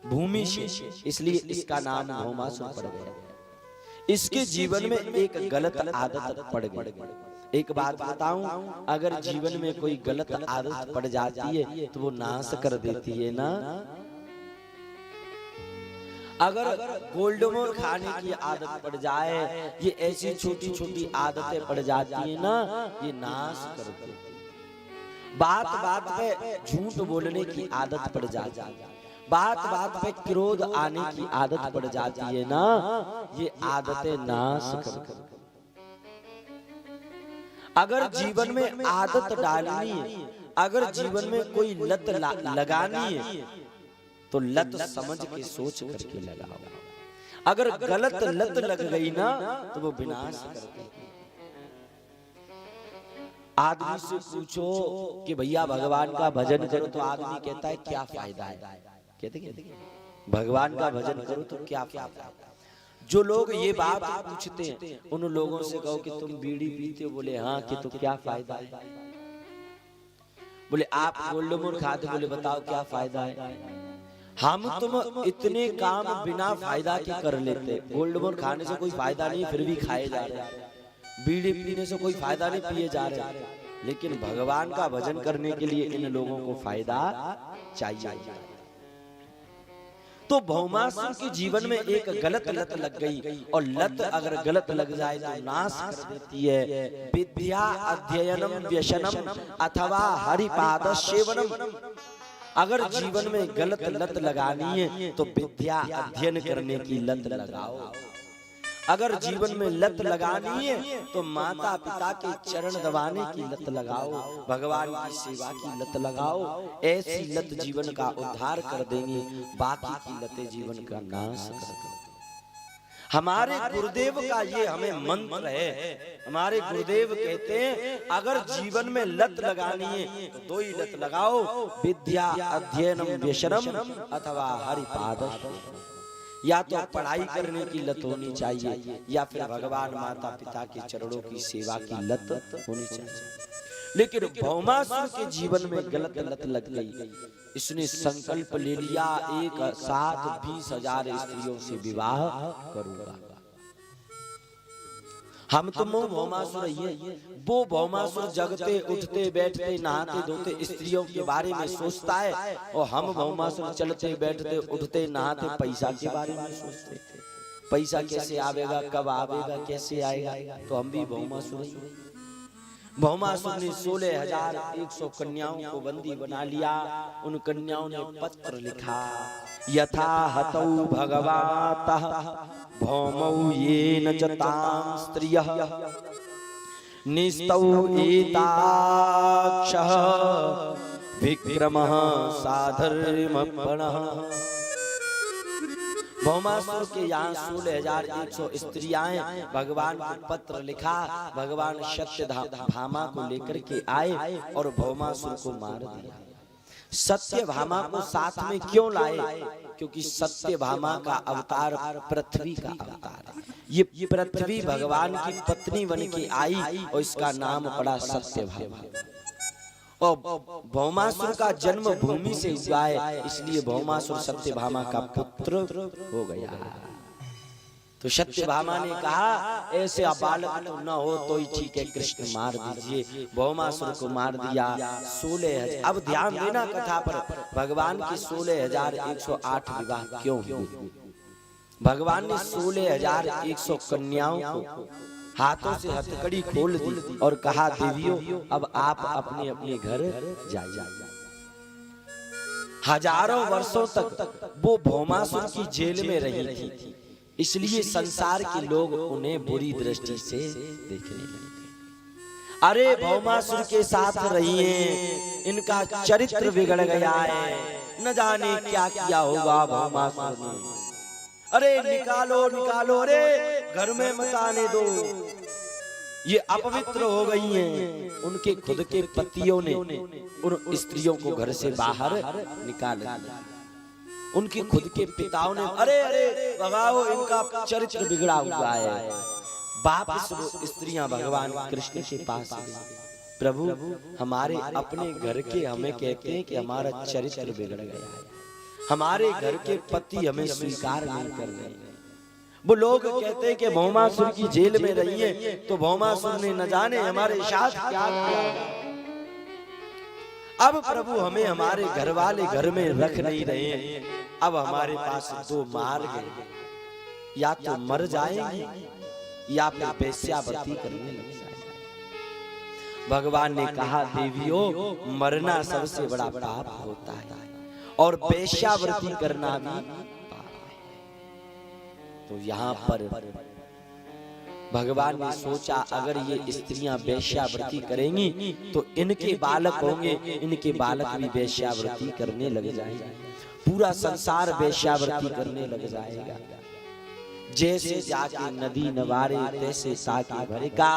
[SPEAKER 1] भूमि से, इसलिए इसका नाम भौमासुर पड़ गया। इसके जीवन में एक गलत आदत पड़ गई। एक बात बताऊं, अगर जीवन में कोई गलत आदत पड़ जाती है तो वो नाश कर देती है ना। अगर गोल्डमोर खाने की आदत पड़ जाए, ये ऐसी छोटी छोटी आदतें पड़ जाती है ना, ये नाश कर देती है। बात बात पे झूठ बोलने की आदत पड़ जाती है, बात बात पे क्रोध आने की आदत पड़ जाती है ना, ये आदतें नाश कर देती है। अगर जीवन में आदत डालनी है, अगर जीवन में कोई लत लगानी है तो लत समझ के सोच करके लगाओ। अगर गलत लत लग गई ना तो वो विनाश करती है। आदमी से पूछो कि भैया भगवान का भजन करो, तो आदमी कहता है क्या फायदा है। कहते भगवान का भजन करो तो क्या फायदा है। जो लोग ये बात पूछते हैं उन लोगों से कहो कि तुम बीड़ी पीते हो, बोले हाँ, कि तो क्या फायदा है। बोले आप गोल्डमोर खाते, बोले बताओ क्या फायदा है। हम तुम इतने काम बिना फायदा के कर लेते। गोल्ड बोन खाने से कोई फायदा नहीं, फिर भी खाए जा रहे हैं। बीड़ी पीने से कोई फायदा नहीं, पिए जा रहे हैं। लेकिन भगवान का भजन करने के लिए इन लोगों को फायदा चाहिए। तो भौमासुर के जीवन में एक गलत लत लग गई, और लत अगर गलत लग जाए तो नाश कर देती है। विद्या अध्ययनम व्यसनम अथवा हरिपाद सेवनम। अगर जीवन में गलत लत लगानी है तो विद्या अध्ययन करने की लत लगाओ। अगर जीवन में लत लगानी है तो माता पिता के चरण दबाने की लत लगाओ, भगवान की सेवा की लत लगाओ। ऐसी लत जीवन का उद्धार कर देंगी, बाकी की लतें जीवन का नाश कर देंगी। हमारे गुरुदेव का ये हमें मंत्र है। हमारे गुरुदेव कहते हैं अगर जीवन में लत लगानी है तो दो ही लत लगाओ, विद्या अध्ययनम व्यसनम अथवा हरिपाद। या तो पढ़ाई करने की लत होनी चाहिए, या फिर भगवान माता पिता के चरणों की सेवा की लत होनी चाहिए। लेकिन भौमासुर के जीवन में गलत लत लग गई। इसने संकल्प ले लिया एक साथ 20,000 स्त्रियों से विवाह करूंगा। हम तुम भौमासुर है। वो भौमासुर जगते उठते बैठते नहाते धोते स्त्रियों के बारे में सोचता है, और हम भौमासुर चलते बैठते उठते नहाते पैसा के बारे में सोचते थे। पैसा कैसे आवेगा, कब आवेगा, कैसे आएगा। तो हम भी भौमासुर। भौमासुर ने 16,100 कन्याओं को बंदी बना लिया। उन कन्याओं ने पत्र लिखा, यथा हतौ भगवातः भौमौ येन च तां स्त्रियः निस्तौ एताक्षः विक्रमः साधर्मपणः। भौमासुर के यहाँ 16,100 स्त्रियां भगवान को पत्र लिखा। भगवान सत्यभामा को लेकर के आए और भौमासुर को मार दिया। सत्यभामा को साथ में क्यों लाए? क्योंकि सत्यभामा का अवतार पृथ्वी का अवतार है। ये पृथ्वी भगवान की पत्नी बन के आई और इसका नाम पड़ा सत्यभामा। और भौमासुर का जन्म भूमि से हुआ है, इसलिए भौमासुर सत्यभामा का पुत्र हो गया। तो सत्यभामा ने कहा ऐसे बालक तो न हो तो ही ठीक है, कृष्ण मार दीजिए। भौमासुर को मार दिया। 16,000। अब ध्यान देना कथा पर, भगवान के 16,108 विवाह क्यों हुए? भगवान ने 16,100 कन्याओं को हाथों से हथकड़ी खोल दी और कहा देवियों अब आप अपने अपने घर जाइए। हजारों वर्षों तक वो भौमासुर की जेल में रही थी, इसलिए संसार के लोग उन्हें बुरी दृष्टि से देखने लगे। अरे भौमासुर के साथ रहिए, इनका चरित्र बिगड़ गया है, न जाने क्या किया होगा भौमासुर ने। अरे निकालो निकालो, अरे घर में मत आने दो, ये अपवित्र हो गई हैं। उनके खुद के पतियों ने उन स्त्रियों को घर से बाहर निकाल दिया। उनके खुद के पिताओं ने अरे अरे भगाओ, इनका चरित्र बिगड़ा हुआ है। वापस वो स्त्रियां भगवान कृष्ण के पास गई। प्रभु हमारे अपने घर के हमें कहते हैं कि हमारा चरित्र बिगड़ गया है, हमारे घर के पति हमें स्वीकार नहीं कर रहे। वो लोग कहते हैं कि भौमासुर की जेल में रहिए, तो भौमासुर ने न जाने हमारे साथ क्या किया। अब प्रभु हमें हमारे घर वाले घर में रख नहीं रहे। अब हमारे पास दो मार्ग हैं, या तो मर जाएंगे या फिर वेश्यावृत्ति करने लग जाएंगे। भगवान ने कहा देवियों मरना सबसे बड़ा पाप होता है और वेश्यावृत्ति करना भी पाप है। तो यहाँ पर भगवान ने सोचा अगर ये स्त्रियां वेश्यावृत्ति करेंगी तो इनके बालक होंगे, इनके बालक भी वेश्यावृत्ति करने लग जाएंगे, पूरा संसार वेश्यावृत्ति करने लग जाएगा। जैसे जाके नदी नवारे तैसे साकी भरेगा,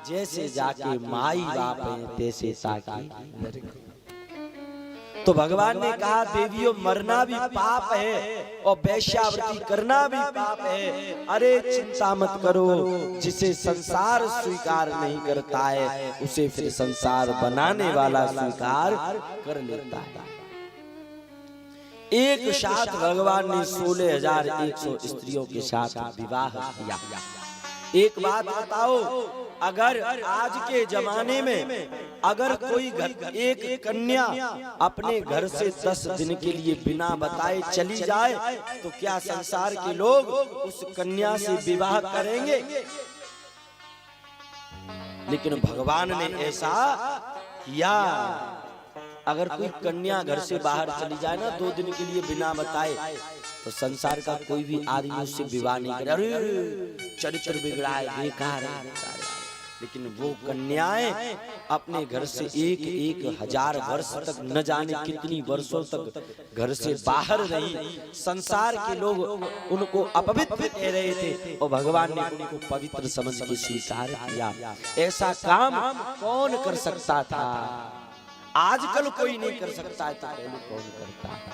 [SPEAKER 1] जैसे जाके माई बाप है तैसे साकी भरेगा। तो भगवान ने कहा देवियों मरना भी पाप है और वेश्यावृत्ति करना भी पाप है। अरे चिंता मत करो, जिसे संसार स्वीकार नहीं करता है उसे फिर संसार बनाने वाला स्वीकार कर लेता है। एक साथ भगवान ने 16,100 स्त्रियों के साथ विवाह किया। एक बात बताओ, अगर आज के जमाने में अगर कोई एक कन्या अपने घर से 10 दिन के लिए बिना बताए चली जाए तो क्या संसार के लोग उस कन्या से विवाह करेंगे? लेकिन भगवान ने ऐसा किया। अगर कोई कन्या घर से बाहर चली जाए ना 2 दिन के लिए बिना बताए, तो संसार का कोई भी आदमी उससे विवाह नहीं करे। अरे चरित्र बिगड़ा है, बेकार है। लेकिन वो कन्याएं अपने घर से एक हजार वर्ष तक, न जाने कितनी वर्षों तक घर से बाहर रही। संसार के लोग उनको अपवित्र कह रहे थे और भगवान ने उनको पवित्र समझ के स्वीकार किया। ऐसा काम कौन कर सकता था? आजकल कोई नहीं कर सकता है, तो पहले कौन करता था?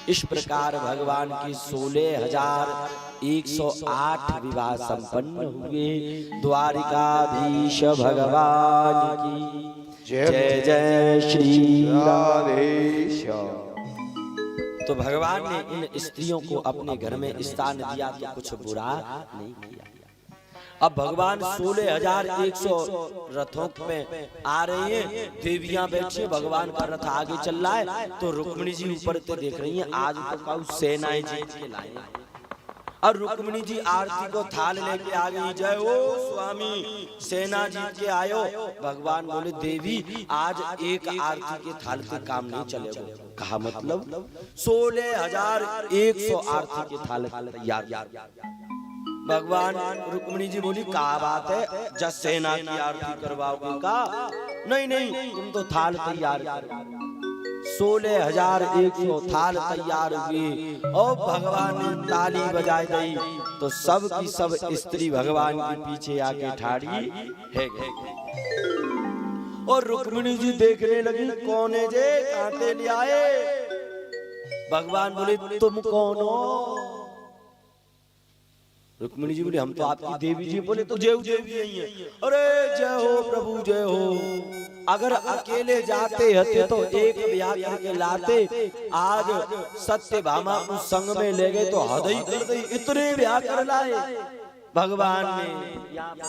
[SPEAKER 1] इस प्रकार भगवान की 16,108 विवाह संपन्न हुए। द्वारिकाधीश भगवान की जय जय श्री राधेश। तो भगवान ने इन स्त्रियों को अपने घर में स्थान दिया तो कुछ बुरा नहीं किया। अब भगवान 16,100 रथों में आ रहे हैं, देवियां बैठी, भगवान का रथ आगे चल रहा है, तो रुक्मिणी जी ऊपर से देख रही हैं, आज तो काऊ सेनाएं जीत के लाए। और रुक्मिणी जी आरती को थाल लेके आ गई, जय हो स्वामी, सेना जीत के आयो। भगवान बोले, देवी आज एक आरती के थाल से काम नहीं चलेगा। कहा मतलब? 16,100 आरती के थाल तैयार। भगवान रुक्मिणी जी बोली, क्या बात है, जब सेना की आरती करवाओगे? का नहीं नहीं, तुम तो थाल तैयार करो। 16,100 थाल तैयार हुए और भगवान ने ताली बजाई दी तो सब की सब स्त्री भगवान के पीछे आके ठाड़ी है गई। और रुक्मिणी जी देखने लगी, कौन है जे, कांटे ले आए? भगवान बोले, तुम कौन हो? रुक्मिणी जी बोली, हम तो आपकी देवी जी। बोले, तो जय देवी यही है। अरे जय हो प्रभु, जय हो। अगर अकेले जाते हते तो एक ब्याह करके लाते, आज सत्यभामा उस संग में ले गए तो हद ही कर दी, इतने ब्याह कर लाए। भगवान ने यहाँ पर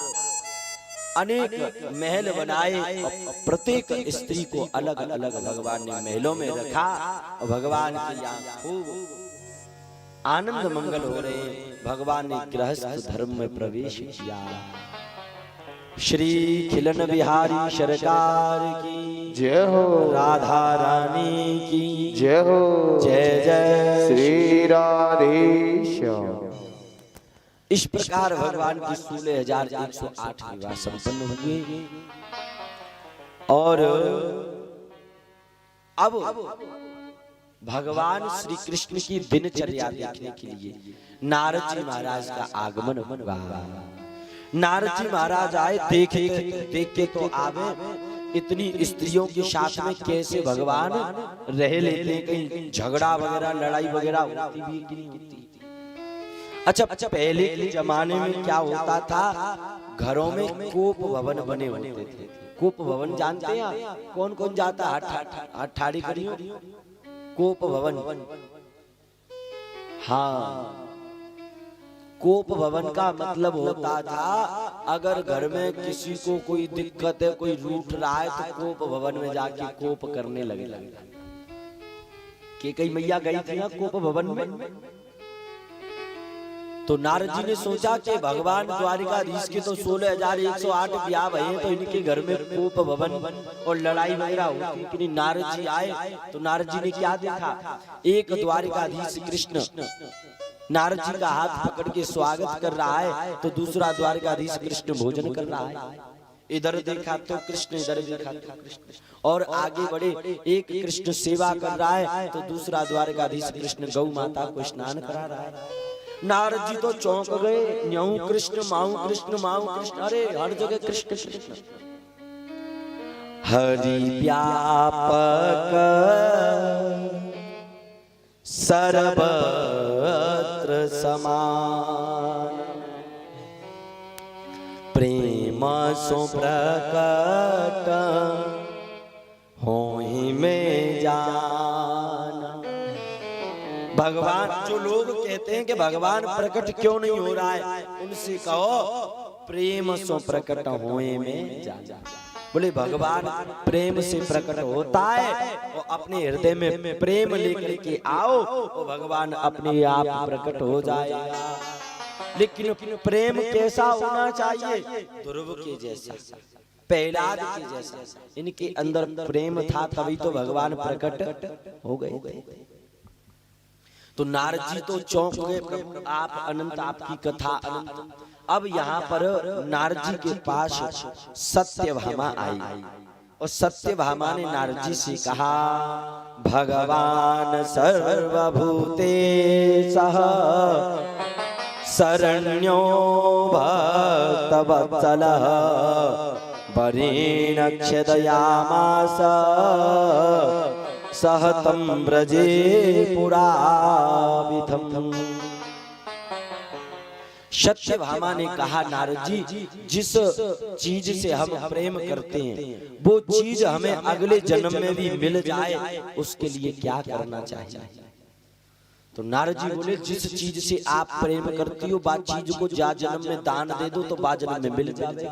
[SPEAKER 1] अनेक महल बनाए, प्रत्येक स्त्री को अलग अलग भगवान ने महलों में रखा। भगवान के यहाँ खूब आनंद मंगल हो रहे हैं। भगवान ने गृहस्थ धर्म में प्रवेश किया। श्री खिलन बिहारी सरकार की जय हो, राधा रानी की जय हो, जय जय श्री राधेश। इस प्रकार भगवान की 16,108 विवाह संपन्न हुए। और अब भगवान श्री कृष्ण की दिनचर्या देखने के लिए नारद जी महाराज का आगमन हुआ। नारद जी महाराज आए, देख के तो आवे इतनी स्त्रियों के साथ में कैसे भगवान रह लेते, कहीं झगड़ा वगैरह लड़ाई वगैरह होती भी कि नहीं होती। अच्छा, पहले के जमाने में क्या होता था, घरों में कोप भवन बने होते थे। कोप भवन जानते हैं? कौन कौन जाता? हाथ ठाड़ी करियो। कोप भवन, हाँ, कोप भवन का मतलब होता था, अगर घर में किसी को कोई दिक्कत है, कोई रूठ रहा है, तो कोप भवन में जाके कोप करने लगे। के कई मैया गई थी ना कोप भवन में। तो नारद जी ने सोचा कि भगवान द्वारिकाधीश के तो 16,108 ब्याह भये, तो इनके घर में कोप भवन और लड़ाई वगैरह होती कि नहीं। नारद जी आए तो नारद जी ने क्या देखा, एक द्वारिकाधीश कृष्ण नारद जी का हाथ पकड़ के स्वागत कर रहा है, तो दूसरा द्वारिकाधीश कृष्ण भोजन कर रहा है। इधर देखा तो कृष्ण, इधर देखा तो कृष्ण, और आगे बढ़े, एक कृष्ण सेवा कर रहा है तो दूसरा द्वारिकाधीश कृष्ण गौ माता को स्नान करा रहा है। नारद जी तो चौंक गए, न्यू कृष्ण माऊ कृष्ण माऊ कृष्ण, अरे हर जगह कृष्ण कृष्ण। हरि व्यापक सर्वत्र समान, प्रेम सो प्रकट होहि में जान। भगवान, जो लोग कहते हैं कि भगवान प्रकट क्यों नहीं हो रहा है, उनसे कहो प्रेम सो प्रकट होए में जा। बोले भगवान प्रेम से प्रकट होता है, और अपने हृदय में प्रेम लेकर के आओ तो भगवान अपने आप प्रकट हो जाएगा। लेकिन प्रेम कैसा होना चाहिए? ध्रुव के जैसा, प्रहलाद के जैसा। इनके अंदर प्रेम था, तभी तो भगवान प्रकट हो गए। तो नारद जी तो चौंक गए, आप अनंत, आपकी कथा अनंत। अब यहाँ पर नारद जी के पास सत्यभामा आई, और सत्यभामा ने नारद जी से कहा, भगवान सर्वभूतेशः शरण्यो भक्तवत्सलः वरेण क्षदयामास सहतं ब्रजे पुराविधम्। सत्यभामा ने कहा, नारद जी, जिस चीज से हम प्रेम करते हैं वो चीज हमें अगले जन्म में भी मिल जाए, उसके लिए क्या करना चाहिए? तो नारद जी बोले, जिस चीज से आप प्रेम करती हो बात चीज को जा जन्म में दान दे दो तो बा जन्म में मिल जाएगी।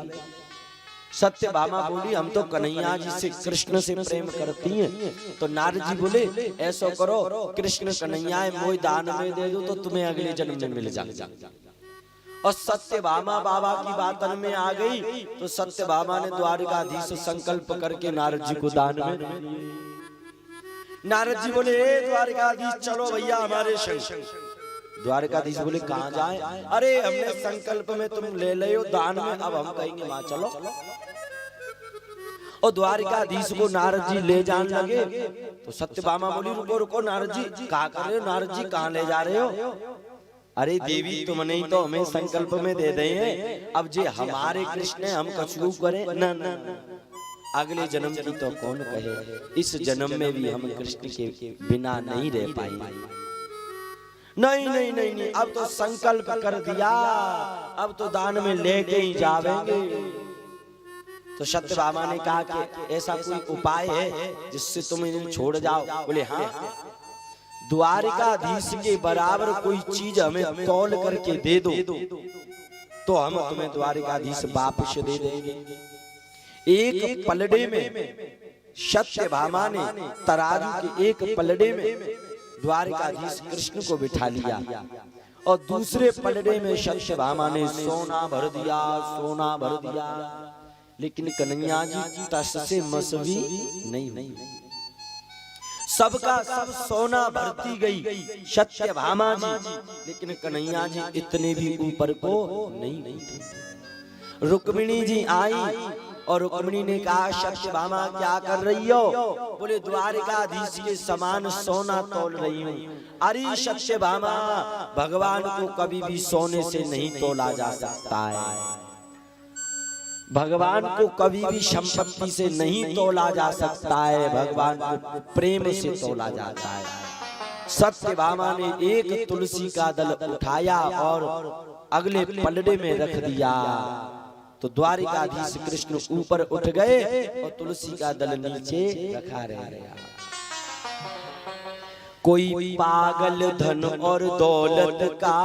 [SPEAKER 1] सत्यभामा बोली, हम तो कन्हैया जी से, कृष्ण से प्रेम करती हैं। तो नारद जी बोले, ऐसा करो, कृष्ण कन्हैया मोह दान में दे दो तो तुम्हें अगले जन्म में मिल जाएगा। और सत्यभामा बाबा की बातन में आ गई, तो सत्यभामा ने द्वारकाधीश संकल्प करके नारद जी को दान में। नारद जी बोले, द्वारकाधीश चलो भैया हमारे संग। द्वारकाधीश बोले, कहाँ जाए? अरे हमने संकल्प में तुम ले ले हो दान में, अब हम कहेंगे वहां चलो। और द्वारकाधीश को नारद जी ले जाने लगे। तो सत्यभामा बोली, रुको रुको नारद जी, कहाँ कर रहे हो? नारद जी कहाँ ले जा रहे हो? अरे देवी, तुम नहीं तो हमें संकल्प में दे दें, अब जे हमारे कृष्ण हम कछू करें न न, अगले जन्म की तो कौन कहे, इस जन्म में भी हम कृष्ण के बिना नहीं रह पाएंगे। नहीं नहीं नहीं नहीं, अब तो संकल्प कर दिया, अब तो दान में लेके ही जावेंगे। तो सत्यभामा ने कहा कि ऐसा कोई उपाय है जिससे तुम इन्हें छोड़ जाओ? बोले हाँ, द्वारकाधीश के बराबर कोई चीज हमें तौल करके दे दो तो हम तुम्हें द्वारकाधीश वापस दे देंगे। एक पलड़े में सत्यभामा ने तराजू के एक पलड़े में द्वारकाधीश कृष्ण को बिठा लिया, और दूसरे पलड़े में सत्यभामा ने सोना भर दिया, सोना भर दिया। लेकिन कन्हैया जी तस से मस भी नहीं हुई, सबका सब सोना भरती गई सत्यभामा जी, लेकिन कन्हैया जी इतने भी ऊपर को नहीं थे। रुक्मिणी जी आई और रुक्मिणी ने कहा, सत्यभामा क्या कर रही हो? बोले, द्वारकाधीश के समान सोना तोल रही हूँ। अरे सत्यभामा, भगवान को कभी भी सोने से नहीं तोला जा सकता है, भगवान को कभी भी संपत्ति से नहीं तोला जा सकता है, भगवान को प्रेम से तोला जाता है। सत्यभामा ने एक तुलसी का दल उठाया और अगले पलड़े में रख दिया, तो द्वारकाधीश कृष्ण ऊपर उठ गए और तुलसी का दल नीचे रखा रहा। कोई पागल धन और दौलत का,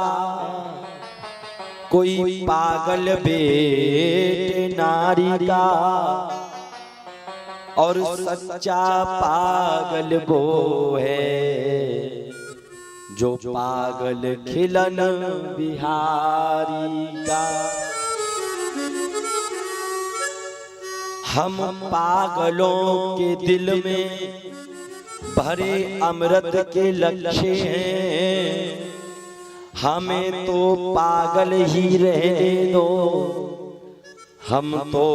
[SPEAKER 1] कोई पागल बेटे नारी का, और सच्चा पागल वो है जो पागल खिलन बिहारी का। हम पागलों के दिल में भरे अमृत के लक्ष्य हैं, हमें तो पागल ही रहने दो, हम तो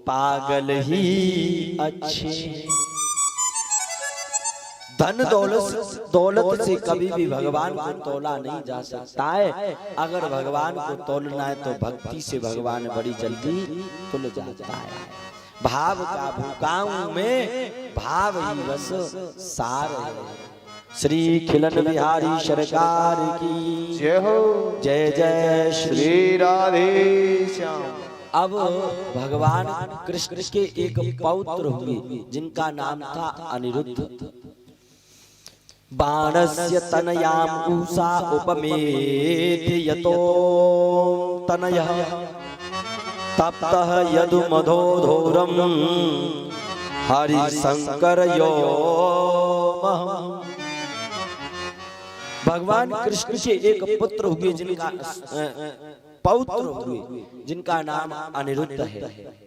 [SPEAKER 1] पागल ही अच्छे। धन दौलत से कभी भी भगवान को तोला नहीं जा सकता है। अगर भगवान को तोलना है तो भक्ति से भगवान बड़ी जल्दी तुल जाता है। भाव का भूकाऊ में भाव ही बस सार है। श्री खिलन बिहारी सरकार की
[SPEAKER 2] जय हो।
[SPEAKER 1] जय जय
[SPEAKER 2] श्री राधे श्याम।
[SPEAKER 1] अब भगवान कृष्ण के एक पौत्र हुए जिनका नाम था अनिरुद्ध। बाणस्य तनयाम उषा उपमेति यतो तनयः तप्तः यदु मधोधोरम हरिशंकर यो। भगवान कृष्ण के एक पुत्र हुए जिनका पौत्र हुए जिनका नाम अनिरुद्ध है।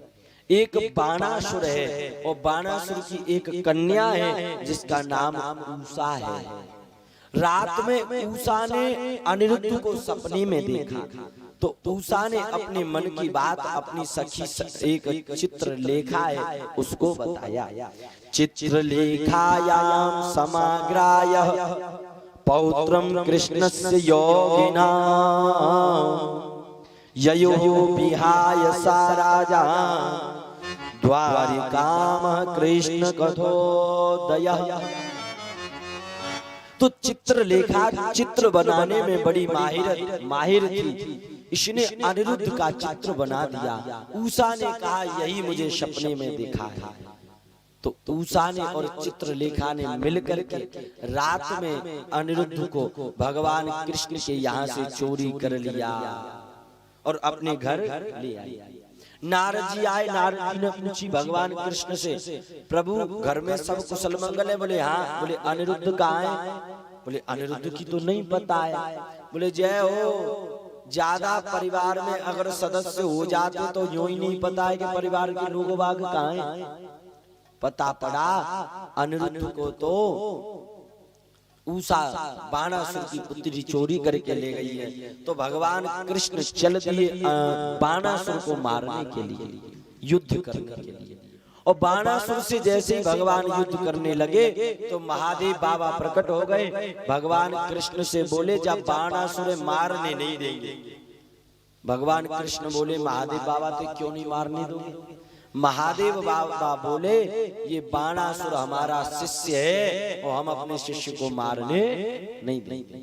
[SPEAKER 1] एक बाणासुर है और बाणासुर की एक कन्या है जिसका नाम उषा है। रात में उषा ने अनिरुद्ध को सपने में देखा तो उषा ने अपने मन की बात अपनी सखी एक चित्रलेखा है उसको बताया। चित्रलेखायाम समाग्राय पौत्रम कृष्णस्य योगिना ययो विहाय सा राजा द्वारिकाम कृष्ण कथोदय। तो चित्रलेखा चित्र बनाने में बड़ी माहिर थी। इसने अनिरुद्ध का चित्र बना दिया। उषा ने कहा यही मुझे सपने में देखा है। तो उषा ने और चित्रलेखा ने मिलकर के रात में अनिरुद्ध को भगवान कृष्ण के यहाँ से चोरी कर लिया और अपने घर ले आए। नारद जी आए। नारद जी ने पूछी भगवान कृष्ण से, प्रभु घर में सब कुशल मंगल है? बोले हाँ। बोले अनिरुद्ध कहाँ है? बोले अनिरुद्ध की तो नहीं पता है। बोले जय हो, ज्यादा परिवार में अगर सदस्य हो जाते तो यूं ही नहीं पता है कि परिवार के लोग बाग कहाँ हैं। पता पड़ा अनिरुद्ध को तो उषा बाणासुर की पुत्री चोरी करके ले गई है। तो भगवान कृष्ण चल दिए बाणासुर को मारने के लिए, युद्ध करने के लिए। और बाणासुर से जैसे ही भगवान युद्ध करने लगे तो महादेव बाबा प्रकट हो गए। भगवान कृष्ण से बोले जब बाणासुर मारने नहीं देंगे। भगवान कृष्ण बोले महादेव बाबा तो क्यों नहीं मारने दोगे? महादेव बाबा बोले ये बाणासुर हमारा शिष्य है और हम अपने शिष्य को मारने नहीं देंगे।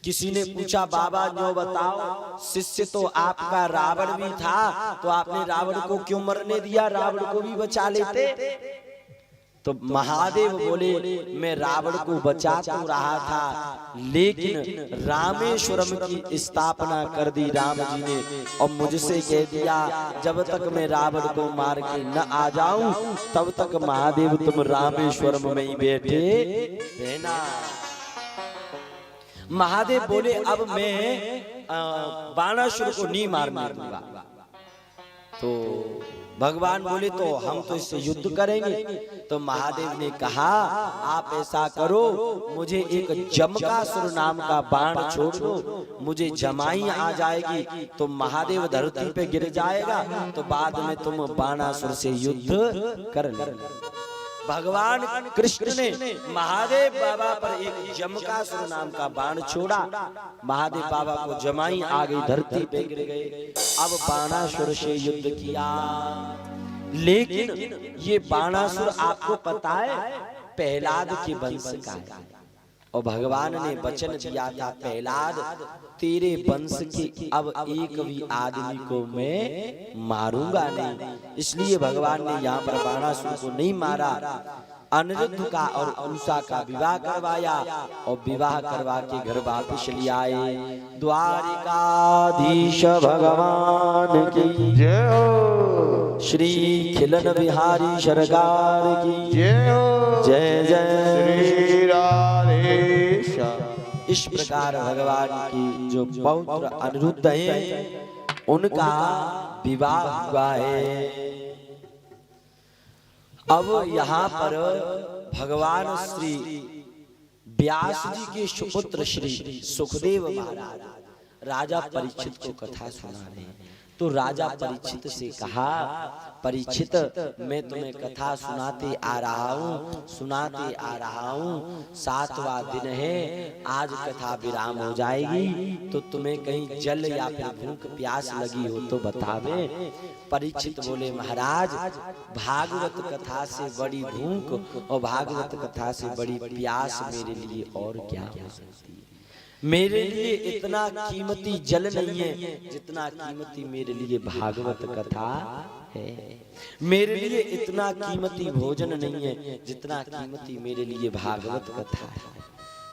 [SPEAKER 1] किसी ने पूछा बाबा जो बताओ, शिष्य तो आपका रावण भी था तो आपने रावण को क्यों मरने दिया? रावण को भी बचा लेते। तो महादेव बोले मैं रावण को बचा तो रहा था लेकिन रामेश्वरम की स्थापना कर दी राम जी ने और मुझसे कह दिया जब तक मैं रावण को मार के न आ जाऊं तब तक महादेव तुम रामेश्वरम में ही बैठे रहना। महादेव बोले अब मैं बाणासुर को नहीं मारने दूंगा। तो भगवान बोले तो हम तो इससे युद्ध करेंगे। तो महादेव ने कहा आप ऐसा करो, मुझे एक जमकासुर नाम का बाण छोड़ दो, मुझे जमाई आ जाएगी तो महादेव धरती पे गिर जाएगा तो बाद में तुम बाणासुर से युद्ध कर लेना। भगवान कृष्ण ने महादेव बाबा पर एक जमकासुर नाम का बाण छोड़ा। महादेव बाबा को जमाई आ गई, धरती पे गिर गए। अब बाणासुर से युद्ध किया लेकिन ये बाणासुर आपको पता है प्रहलाद के वंश का है और भगवान ने वचन दिया था प्रहलाद तेरे वंश के अब एक भी आदमी को मैं मारूंगा नहीं। इसलिए भगवान ने यहाँ पर बाणासुर को नहीं मारा। अनिरुद्ध का और उषा का विवाह करवाया और विवाह करवा के घर वापिस ले आए। द्वारिकाधीश भगवान की
[SPEAKER 2] जय हो,
[SPEAKER 1] श्री खिलन बिहारी सरकार की
[SPEAKER 2] जय हो,
[SPEAKER 1] जय जय
[SPEAKER 2] श्री राधे।
[SPEAKER 1] इस प्रकार भगवान की जो पौत्र अनिरुद्ध हैं उनका विवाह हुआ है। अब यहाँ पर भगवान श्री व्यास जी के सुपुत्र श्री सुखदेव महाराज राजा परीक्षित को कथा सुना रहे हैं। तो राजा परीक्षित से कहा परीक्षित मैं तुम्हें कथा सुनाते आ रहा हूँ 7वां दिन है, आज कथा विराम हो जाएगी तो तुम्हें कहीं जल या फिर भूख प्यास लगी हो तो बतावे। परीक्षित बोले महाराज भागवत कथा से बड़ी भूख और भागवत कथा से बड़ी प्यास मेरे लिए और क्या हो सकती है। मेरे लिए इतना कीमती जल नहीं है जितना कीमती मेरे लिए भागवत कथा है। मेरे लिए इतना कीमती भोजन नहीं है जितना कीमती मेरे लिए भागवत कथा है।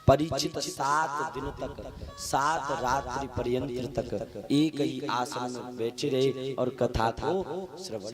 [SPEAKER 1] परीक्षित 7 दिन तक 7 रात्रि पर्यंत तक एक ही आसन में बैठे रहे और कथा को श्रवण